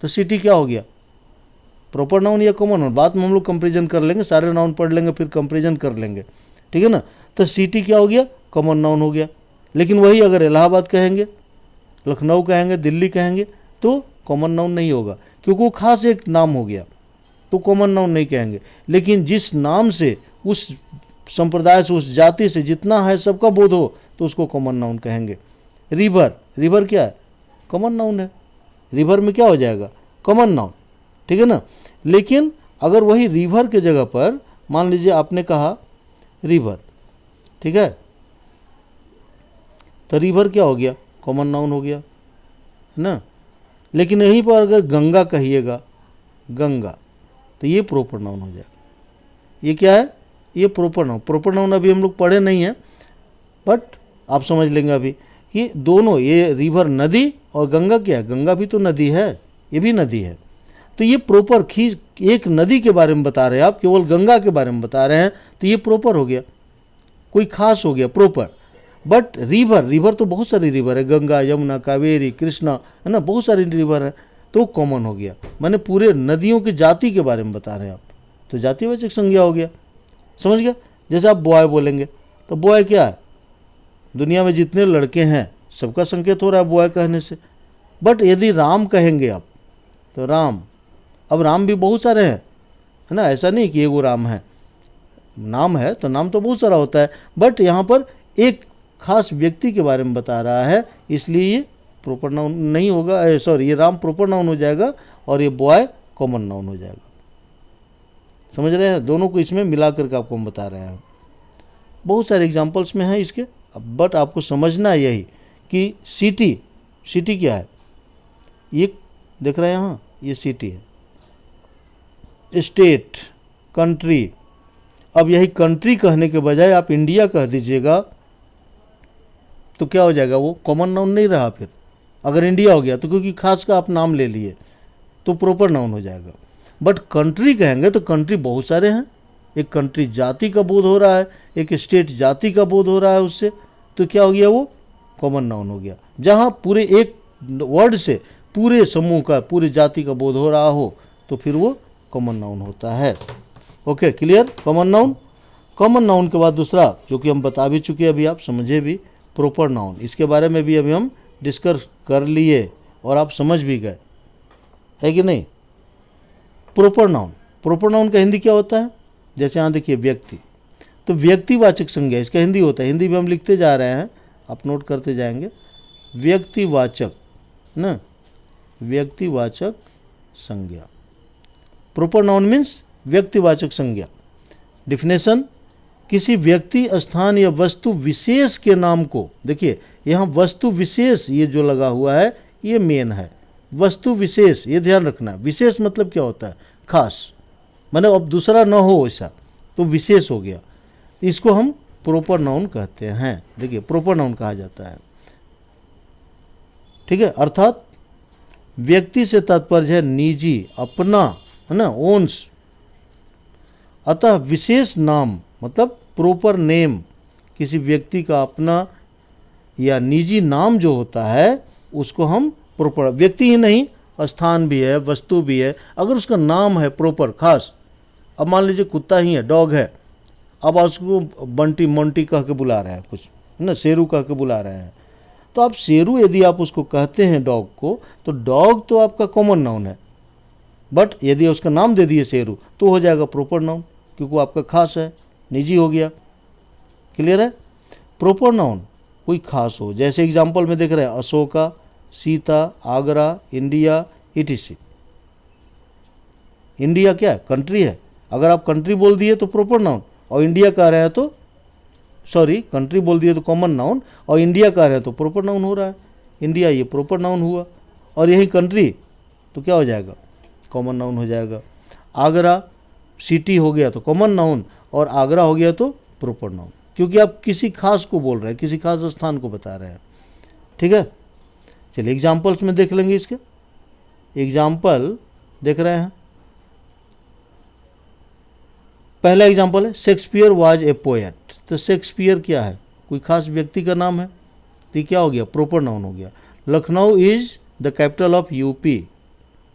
तो सिटी क्या हो गया, प्रॉपर नाउन या कॉमन नाउन। बाद में हम लोग कंपेरिजन कर लेंगे, सारे नाउन पढ़ लेंगे, फिर कंपेरिजन कर लेंगे, ठीक है ना। तो सिटी क्या हो गया, कॉमन नाउन हो गया। लेकिन वही अगर इलाहाबाद कहेंगे, लखनऊ कहेंगे, दिल्ली कहेंगे, तो कॉमन नाउन नहीं होगा, क्योंकि वो खास एक नाम हो गया, तो कॉमन नाउन नहीं कहेंगे। लेकिन जिस नाम से, उस संप्रदाय से, उस जाति से जितना है सबका बोध हो, तो उसको कॉमन नाउन कहेंगे। रिवर, रिवर क्या है, कॉमन नाउन है, रिवर में क्या हो जाएगा, कॉमन नाउन, ठीक है ना। लेकिन अगर वही रिवर के जगह पर मान लीजिए आपने कहा रिवर, ठीक है, तो रिवर क्या हो गया, कॉमन नाउन हो गया, है ना। लेकिन यहीं पर अगर गंगा कहिएगा, गंगा, तो ये प्रॉपर नाउन हो जाएगा। ये क्या है, ये प्रॉपर नाउन। प्रॉपर नाउन अभी हम लोग पढ़े नहीं हैं, बट आप समझ लेंगे अभी। ये दोनों, ये रिवर नदी, और गंगा क्या है, गंगा भी तो नदी है, ये भी नदी है। तो ये प्रॉपर एक नदी के बारे में बता रहे हैं आप, केवल गंगा के बारे में बता रहे हैं, तो ये प्रॉपर हो गया, कोई खास हो गया, प्रॉपर। बट रिवर, रिवर तो बहुत सारी रिवर है, गंगा, यमुना, कावेरी, कृष्णा, है ना, बहुत सारी रिवर है, तो कॉमन हो गया। मैंने पूरे नदियों की जाति के बारे में बता रहे हैं आप, तो जातिवाचक संज्ञा हो गया, समझ गया। जैसे आप बॉय बोलेंगे, तो बॉय क्या है, दुनिया में जितने लड़के हैं सबका संकेत हो रहा है बॉय कहने से। बट यदि राम कहेंगे आप, तो राम, अब राम भी बहुत सारे हैं, है ना, ऐसा नहीं कि एगो राम है, नाम है तो नाम तो बहुत सारा होता है, बट यहाँ पर एक खास व्यक्ति के बारे में बता रहा है, इसलिए ये प्रॉपर नाउन नहीं होगा, सॉरी, ये राम प्रॉपर नाउन हो जाएगा, और ये बॉय कॉमन नाउन हो जाएगा। समझ रहे हैं, दोनों को इसमें मिला करके आपको हम बता रहे हैं। बहुत सारे एग्जाम्पल्स में हैं इसके, बट आपको समझना है यही कि सिटी, सिटी क्या है, ये देख रहे हैं यहाँ, ये सिटी है। स्टेट, कंट्री, अब यही कंट्री कहने के बजाय आप इंडिया कह दीजिएगा, तो क्या हो जाएगा, वो कॉमन नाउन नहीं रहा। फिर अगर इंडिया हो गया तो क्योंकि खास का आप नाम ले लिए, तो प्रॉपर नाउन हो जाएगा। बट कंट्री कहेंगे तो कंट्री बहुत सारे हैं, एक कंट्री जाति का बोध हो रहा है, एक स्टेट जाति का बोध हो रहा है उससे, तो क्या हो गया, वो कॉमन नाउन हो गया। जहाँ पूरे एक वर्ड से पूरे समूह का, पूरी जाति का बोध हो रहा हो, तो फिर वो कॉमन नाउन होता है। Okay, clear, common noun. Common noun के बाद दूसरा, जो कि हम बता भी चुके, अभी आप समझे भी, प्रॉपर नाउन। इसके बारे में भी अभी हम डिस्कस कर लिए और आप समझ भी गए, है कि नहीं। प्रॉपर नाउन, प्रॉपर नाउन का हिंदी क्या होता है, जैसे यहाँ देखिए व्यक्ति, तो व्यक्तिवाचक संज्ञा इसका हिंदी होता है। हिंदी में हम लिखते जा रहे हैं, आप नोट करते जाएंगे। व्यक्तिवाचक ना, व्यक्तिवाचक संज्ञा, प्रॉपर नाउन मीन्स व्यक्तिवाचक संज्ञा। डिफिनेशन, किसी व्यक्ति, स्थान या वस्तु विशेष के नाम को, देखिए यहाँ वस्तु विशेष ये जो लगा हुआ है ये मेन है, वस्तु विशेष, ये ध्यान रखना। विशेष मतलब क्या होता है, खास, माने अब दूसरा न हो ऐसा, तो विशेष हो गया, इसको हम प्रॉपर नाउन कहते हैं। देखिए प्रॉपर नाउन कहा जाता है, ठीक है। अर्थात व्यक्ति से तात्पर्य है निजी, अपना, है ना, ओन्स। अतः विशेष नाम मतलब प्रॉपर नेम, किसी व्यक्ति का अपना या निजी नाम जो होता है उसको हम प्रॉपर, व्यक्ति ही नहीं स्थान भी है, वस्तु भी है, अगर उसका नाम है प्रॉपर खास, अब मान लीजिए कुत्ता ही है, डॉग है, अब आप उसको बंटी मोंटी कह के बुला रहे हैं, कुछ ना शेरू कह के बुला रहे हैं, तो आप शेरू यदि आप उसको कहते हैं डॉग को, तो डॉग तो आपका कॉमन नाउन है, बट यदि उसका नाम दे दिए शेरू तो हो जाएगा प्रॉपर नाउन, क्योंकि वो आपका खास है, निजी हो गया। क्लियर है? प्रॉपर नाउन कोई खास हो, जैसे एग्जाम्पल में देख रहे हैं Ashoka, Sita, Agra, India, etc। India क्या है? कंट्री है, अगर आप कंट्री बोल दिए तो प्रॉपर नाउन, और इंडिया कह रहे हैं तो सॉरी कंट्री बोल दिए तो कॉमन नाउन, और इंडिया कह रहे हैं तो प्रॉपर नाउन हो रहा है, इंडिया ये प्रॉपर नाउन हुआ, और यही कंट्री तो क्या हो जाएगा? कॉमन नाउन हो जाएगा। आगरा सिटी हो गया तो कॉमन नाउन, और आगरा हो गया तो प्रॉपर नाउन, क्योंकि आप किसी खास को बोल रहे हैं, किसी खास स्थान को बता रहे हैं। ठीक है, चलिए एग्जाम्पल्स में देख लेंगे इसके। एग्जाम्पल देख रहे हैं, पहला एग्जाम्पल है शेक्सपियर वाज ए पोएट। तो शेक्सपियर क्या है? कोई खास व्यक्ति का नाम है, तो क्या हो गया? प्रॉपर नाउन हो गया। Lucknow is the capital of UP.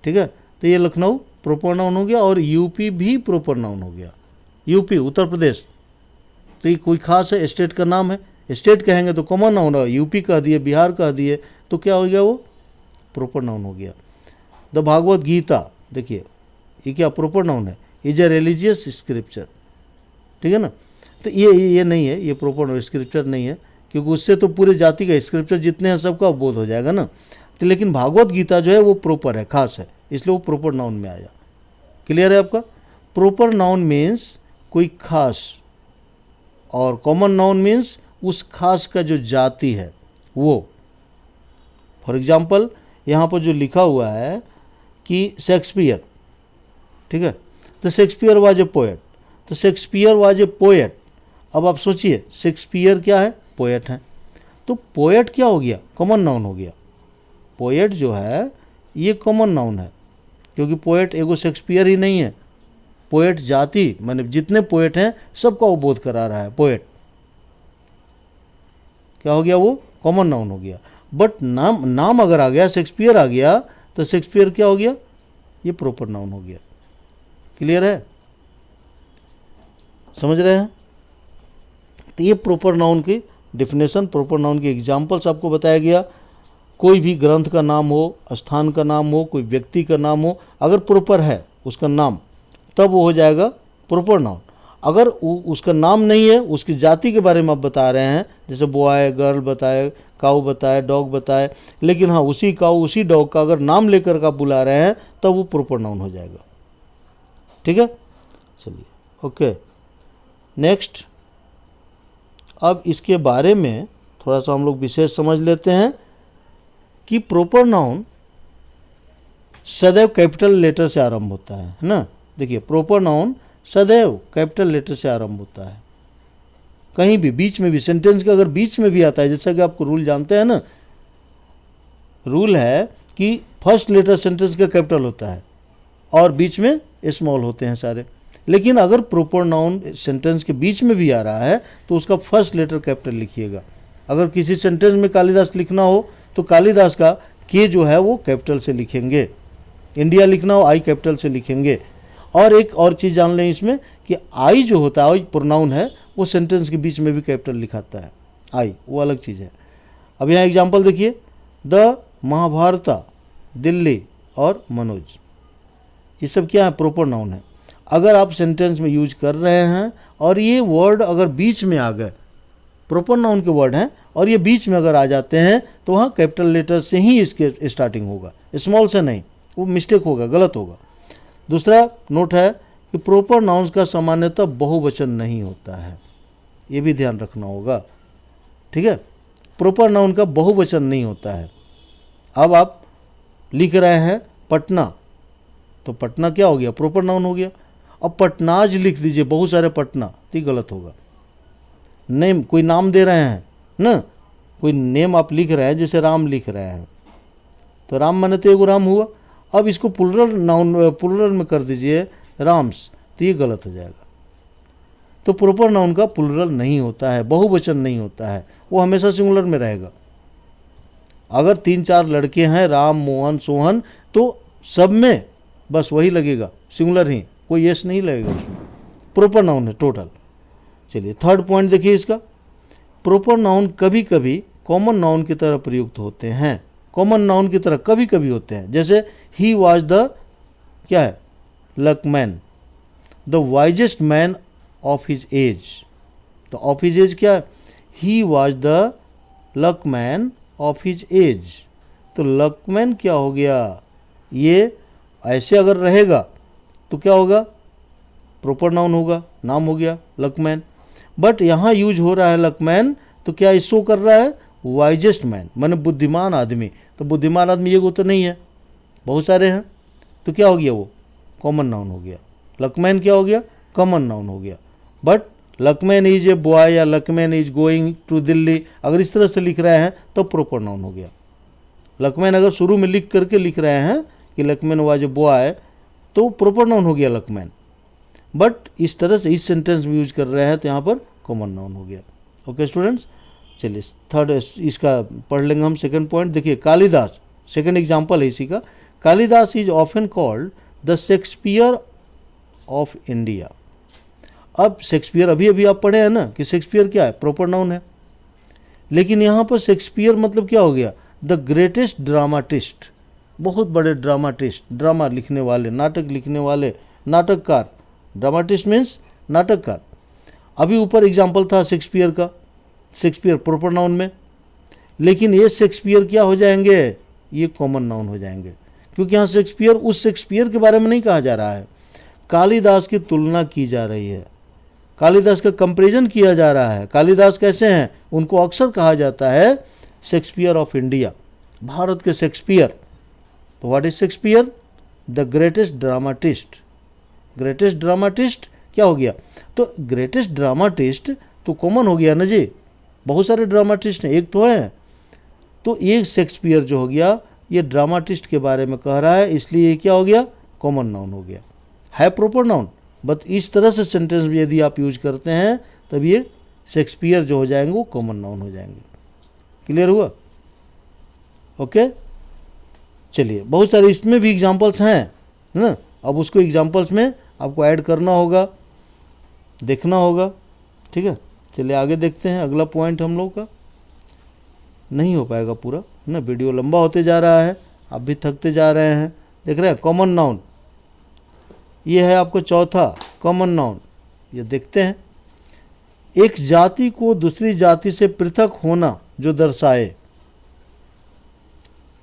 ठीक है, तो ये लखनऊ प्रॉपर नाउन हो गया, और यूपी भी प्रॉपर नाउन हो गया। यूपी उत्तर प्रदेश, तो ये कोई खास है, स्टेट का नाम है, स्टेट कहेंगे तो कॉमन नाउन है, यूपी कह दिए, बिहार कह दिए तो क्या हो गया? वो प्रॉपर नाउन हो गया। द भागवत गीता, देखिए ये क्या प्रॉपर नाउन है? Is a religious scripture. ठीक है ना, तो ये नहीं है, ये प्रॉपर स्क्रिप्चर नहीं है, क्योंकि उससे तो पूरे जाति का स्क्रिप्चर जितने हैं सबका बोध हो जाएगा ना। तो लेकिन भागवत गीता जो है वो प्रॉपर है, खास है, इसलिए वो प्रॉपर नाउन में आया। क्लियर है आपका? प्रॉपर नाउन मीन्स कोई खास, और कॉमन नाउन मीन्स उस खास का जो जाति है वो। फॉर एग्जाम्पल यहाँ पर जो लिखा हुआ है कि शेक्सपियर, ठीक है, तो शेक्सपियर वाज ए पोएट, तो शेक्सपियर वाज ए पोएट। अब आप सोचिए शेक्सपियर क्या है? पोएट है, तो पोएट क्या हो गया? कॉमन नाउन हो गया। पोएट जो है ये कॉमन नाउन है, क्योंकि पोएट एगो शेक्सपियर ही नहीं है, पोएट जाति माने जितने पोएट हैं सबका वो बोध करा रहा है। पोएट क्या हो गया? वो कॉमन नाउन हो गया। बट नाम अगर आ गया, शेक्सपियर आ गया, तो शेक्सपियर क्या हो गया? ये प्रॉपर नाउन हो गया। क्लियर है? समझ रहे हैं? तो ये प्रॉपर नाउन की डिफिनेशन, प्रॉपर नाउन के एग्जाम्पल्स आपको बताया गया। कोई भी ग्रंथ का नाम हो, स्थान का नाम हो, कोई व्यक्ति का नाम हो, अगर प्रॉपर है उसका नाम, तब वो हो जाएगा प्रॉपर नाउन। अगर उसका नाम नहीं है, उसकी जाति के बारे में आप बता रहे हैं, जैसे बॉय, गर्ल बताए, काऊ बताए, डॉग बताए, लेकिन हाँ उसी काऊ उसी डॉग का अगर नाम लेकर का बुला रहे हैं, तब वो प्रॉपर नाउन हो जाएगा। ठीक है, चलिए ओके नेक्स्ट। अब इसके बारे में थोड़ा सा हम लोग विशेष समझ लेते हैं कि प्रॉपर नाउन सदैव कैपिटल लेटर से आरंभ होता है ना। देखिए प्रॉपर नाउन सदैव कैपिटल लेटर से आरंभ होता है, कहीं भी बीच में भी, सेंटेंस के अगर बीच में भी आता है, जैसा कि आपको रूल जानते हैं ना, रूल है कि फर्स्ट लेटर सेंटेंस का कैपिटल होता है और बीच में स्मॉल होते हैं सारे। लेकिन अगर प्रॉपर नाउन सेंटेंस के बीच में भी आ रहा है तो उसका फर्स्ट लेटर कैपिटल लिखिएगा। अगर किसी सेंटेंस में कालिदास लिखना हो तो कालिदास का के जो है वो कैपिटल से लिखेंगे, इंडिया लिखना हो आई कैपिटल से लिखेंगे। और एक और चीज़ जान लें इसमें कि आई जो होता है, आई प्रोनाउन है, वो सेंटेंस के बीच में भी कैपिटल लिखाता है, आई वो अलग चीज़ है। अब यहाँ एग्जाम्पल देखिए, द महाभारता, दिल्ली और मनोज, ये सब क्या है? प्रॉपर नाउन है। अगर आप सेंटेंस में यूज कर रहे हैं और ये वर्ड अगर बीच में आ गए, प्रॉपर नाउन के वर्ड हैं और ये बीच में अगर आ जाते हैं, तो वहाँ कैपिटल लेटर से ही इसके स्टार्टिंग होगा, स्मॉल से नहीं, वो मिस्टेक होगा, गलत होगा। दूसरा नोट है कि प्रॉपर नाउन्स का सामान्यतः बहुवचन नहीं होता है, ये भी ध्यान रखना होगा। ठीक है, प्रॉपर नाउन का बहुवचन नहीं होता है। अब आप लिख रहे हैं पटना, तो पटना क्या हो गया? प्रॉपर नाउन हो गया। अब पटनाज लिख दीजिए, बहुत सारे पटना, तो ये गलत होगा। नेम, कोई नाम दे रहे हैं ना, कोई नेम आप लिख रहे हैं, जैसे राम लिख रहे हैं, तो राम माने तो एगो राम हुआ। अब इसको प्लुरल में कर दीजिए राम्स, तो ये गलत हो जाएगा। तो प्रॉपर नाउन का प्लुरल नहीं होता है, बहुवचन नहीं होता है, वो हमेशा सिंगुलर में रहेगा। अगर 3-4 लड़के हैं, राम, मोहन, सोहन, तो सब में बस वही लगेगा, सिंगुलर ही, कोई यस नहीं लगेगा उसमें। प्रॉपर नाउन है टोटल। चलिए थर्ड पॉइंट देखिए इसका। प्रॉपर नाउन कभी कभी कॉमन नाउन की तरह प्रयुक्त होते हैं, कॉमन नाउन की तरह कभी कभी होते हैं। जैसे ही वॉज द क्या है, लकमैन, the wisest man of his age. तो ऑफ हिज एज क्या है, he was the लकमैन of his age. तो लकमैन क्या हो गया, ये ऐसे अगर रहेगा तो क्या होगा, प्रॉपर नाउन होगा, नाम हो गया लकमैन। बट यहाँ यूज हो रहा है लकमैन, तो क्या शो कर रहा है, वाइजेस्ट मैन, माने बुद्धिमान आदमी। तो बुद्धिमान आदमी ये तो नहीं है, बहुत सारे हैं, तो क्या हो गया, वो कॉमन नाउन हो गया। लकमैन क्या हो गया, कॉमन नाउन हो गया। But Lakman is a boy या Lakman is going to Delhi, अगर इस तरह से लिख रहे हैं तो प्रॉपर नाउन हो गया। लकमैन अगर शुरू में लिख करके लिख रहे हैं कि लकमैन वाज ए बॉय, तो प्रॉपर नाउन हो गया लकमैन। बट इस तरह से इस सेंटेंस में यूज कर रहे हैं तो यहाँ पर कॉमन नाउन हो गया। ओके स्टूडेंट्स, चलिए थर्ड इसका पढ़ लेंगे हम। सेकंड पॉइंट देखिए, कालिदास, सेकंड एग्जांपल है इसी का। Kalidas is often called the Shakespeare of India. अब शेक्सपियर अभी अभी आप पढ़े हैं ना कि शेक्सपियर क्या है, प्रॉपर नाउन है। लेकिन यहाँ पर शेक्सपियर मतलब क्या हो गया, द ग्रेटेस्ट ड्रामाटिस्ट, बहुत बड़े ड्रामाटिस्ट, ड्रामा लिखने वाले, नाटक लिखने वाले, नाटककार। ड्रामाटिस्ट मीन्स नाटककार। अभी ऊपर एग्जाम्पल था शेक्सपियर का, शेक्सपियर प्रॉपर नाउन में, लेकिन ये शेक्सपियर क्या हो जाएंगे, ये कॉमन नाउन हो जाएंगे, क्योंकि यहाँ शेक्सपियर उस शेक्सपियर के बारे में नहीं कहा जा रहा है, कालिदास की तुलना की जा रही है, कालिदास का कंपैरिजन किया जा रहा है। कालिदास कैसे हैं, उनको अक्सर कहा जाता है शेक्सपियर ऑफ इंडिया, भारत के शेक्सपियर। तो what is Shakespeare, the greatest dramatist. Greatest dramatist क्या हो गया, तो ग्रेटेस्ट ड्रामाटिस्ट तो कॉमन हो गया ना जी, बहुत सारे ड्रामाटिस्ट हैं, एक तो है। तो ये शेक्सपियर जो हो गया, ये ड्रामाटिस्ट के बारे में कह रहा है, इसलिए ये क्या हो गया, कॉमन नाउन हो गया, है प्रॉपर नाउन। बट इस तरह से सेंटेंस में यदि आप यूज करते हैं तब ये शेक्सपियर जो हो जाएंगे वो कॉमन नाउन हो जाएंगे। क्लियर हुआ? ओके, चलिए बहुत सारे इसमें भी एग्जांपल्स हैं, है ना। अब उसको एग्जांपल्स में आपको ऐड करना होगा, देखना होगा, ठीक है। चलिए आगे देखते हैं। अगला पॉइंट हम लोग का नहीं हो पाएगा पूरा ना, वीडियो लंबा होते जा रहा है, आप भी थकते जा रहे हैं। देख रहे हैं, कॉमन नाउन, ये है आपको चौथा कॉमन नाउन। ये देखते हैं, एक जाति को दूसरी जाति से पृथक होना जो दर्शाए।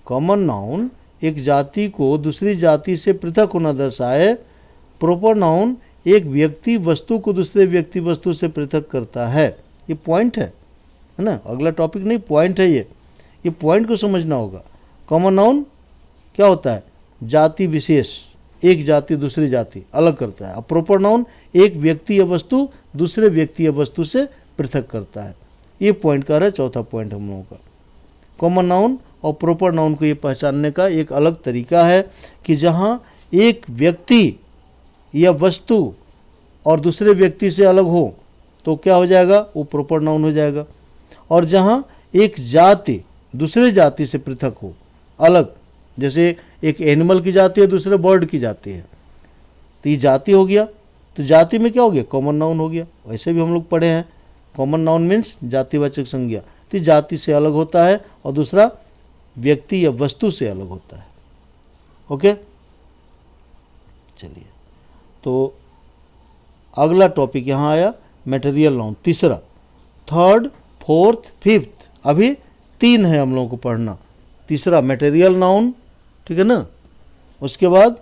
कॉमन नाउन एक जाति को दूसरी जाति से पृथक होना दर्शाए। प्रॉपर नाउन एक व्यक्ति वस्तु को दूसरे व्यक्ति वस्तु से पृथक करता है। ये पॉइंट है ना, अगला टॉपिक नहीं, पॉइंट है ये पॉइंट को समझना होगा। कॉमन नाउन क्या होता है, जाति विशेष, एक जाति दूसरी जाति अलग करता है। अब प्रॉपर नाउन एक व्यक्ति या वस्तु दूसरे व्यक्ति या वस्तु से पृथक करता है। ये पॉइंट का है, चौथा पॉइंट हम लोगों का। कॉमन नाउन और प्रॉपर नाउन को ये पहचानने का एक अलग तरीका है कि जहाँ एक व्यक्ति या वस्तु और दूसरे व्यक्ति से अलग हो तो क्या हो जाएगा, वो प्रॉपर नाउन हो जाएगा। और जहाँ एक जाति दूसरे जाति से पृथक हो, अलग, जैसे एक एनिमल की जाति है दूसरे बर्ड की जाति है, तो ये जाति हो गया। तो जाति में क्या हो गया, कॉमन नाउन हो गया। वैसे भी हम लोग पढ़े हैं, कॉमन नाउन मीन्स जातिवाचक संज्ञा। तो जाति से अलग होता है और दूसरा व्यक्ति या वस्तु से अलग होता है। ओके, चलिए तो अगला टॉपिक यहाँ आया मटेरियल नाउन, तीसरा, थर्ड, फोर्थ, फिफ्थ। अभी 3 है हम लोगों को पढ़ना। तीसरा मटेरियल नाउन, ठीक है ना। उसके बाद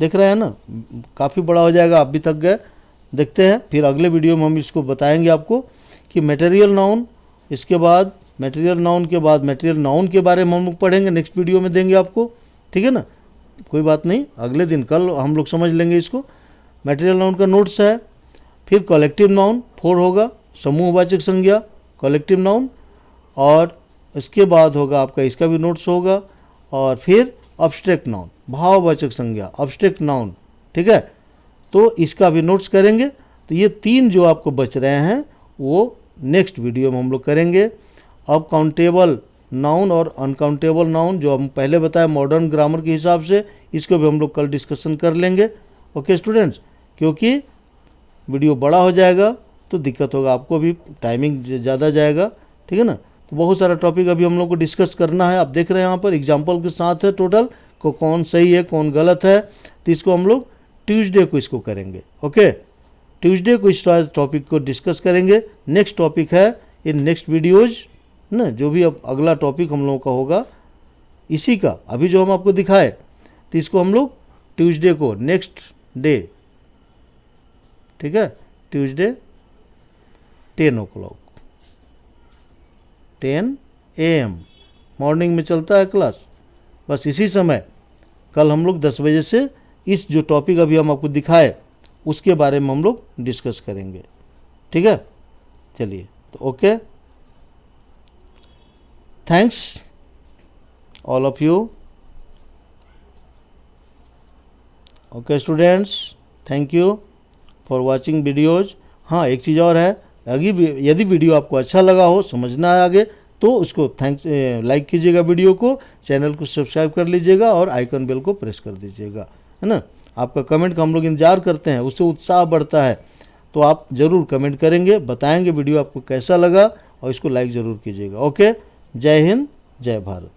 देख रहे हैं ना, काफ़ी बड़ा हो जाएगा, आप भी थक गए। देखते हैं फिर अगले वीडियो में हम इसको बताएंगे आपको कि मटेरियल नाउन, इसके बाद मटेरियल नाउन के बाद मटेरियल नाउन के बारे में हम लोग पढ़ेंगे, नेक्स्ट वीडियो में देंगे आपको, ठीक है ना। कोई बात नहीं, अगले दिन कल हम लोग समझ लेंगे इसको। मटेरियल नाउन का नोट्स है। फिर कलेक्टिव नाउन 4 होगा, समूहवाचक संज्ञा, कलेक्टिव नाउन। और इसके बाद होगा आपका, इसका भी नोट्स होगा। और फिर अब्स्ट्रैक्ट नाउन, भाववाचक संज्ञा, अब्स्ट्रैक्ट नाउन, ठीक है। तो इसका भी नोट्स करेंगे। तो ये 3 जो आपको बच रहे हैं वो नेक्स्ट वीडियो में हम लोग करेंगे। अब काउंटेबल नाउन और अनकाउंटेबल नाउन जो हम पहले बताया मॉडर्न ग्रामर के हिसाब से, इसको भी हम लोग कल डिस्कशन कर लेंगे। ओके स्टूडेंट्स, क्योंकि वीडियो बड़ा हो जाएगा तो दिक्कत होगा, आपको भी टाइमिंग ज़्यादा जाएगा, ठीक है ना। तो बहुत सारा टॉपिक अभी हम लोग को डिस्कस करना है। आप देख रहे हैं यहाँ पर एग्जाम्पल के साथ है टोटल को कौन सही है कौन गलत है। तो इसको हम लोग ट्यूसडे को इसको करेंगे। ओके, ट्यूसडे को इस टॉपिक को डिस्कस करेंगे। नेक्स्ट टॉपिक है इन नेक्स्ट वीडियोज़ ना, जो भी अब अगला टॉपिक हम लोगों का होगा इसी का, अभी जो हम आपको दिखाए, तो इसको हम लोग ट्यूसडे को नेक्स्ट डे, ठीक है, ट्यूसडे 10 o'clock 10 AM मॉर्निंग में चलता है क्लास, बस इसी समय कल हम लोग 10 बजे से इस जो टॉपिक अभी हम आपको दिखाए उसके बारे में हम लोग डिस्कस करेंगे, ठीक है। चलिए, तो okay, thanks all of you. Okay students, thank you for watching videos. हाँ, एक चीज़ और है, यदि वीडियो आपको अच्छा लगा हो, समझना है आगे, तो उसको लाइक कीजिएगा, वीडियो को, चैनल को सब्सक्राइब कर लीजिएगा और आइकन बेल को प्रेस कर दीजिएगा, है ना। आपका कमेंट का हम लोग इंतजार करते हैं, उससे उत्साह बढ़ता है। तो आप ज़रूर कमेंट करेंगे, बताएंगे वीडियो आपको कैसा लगा और इसको लाइक ज़रूर कीजिएगा। ओके, जय हिंद, जय भारत।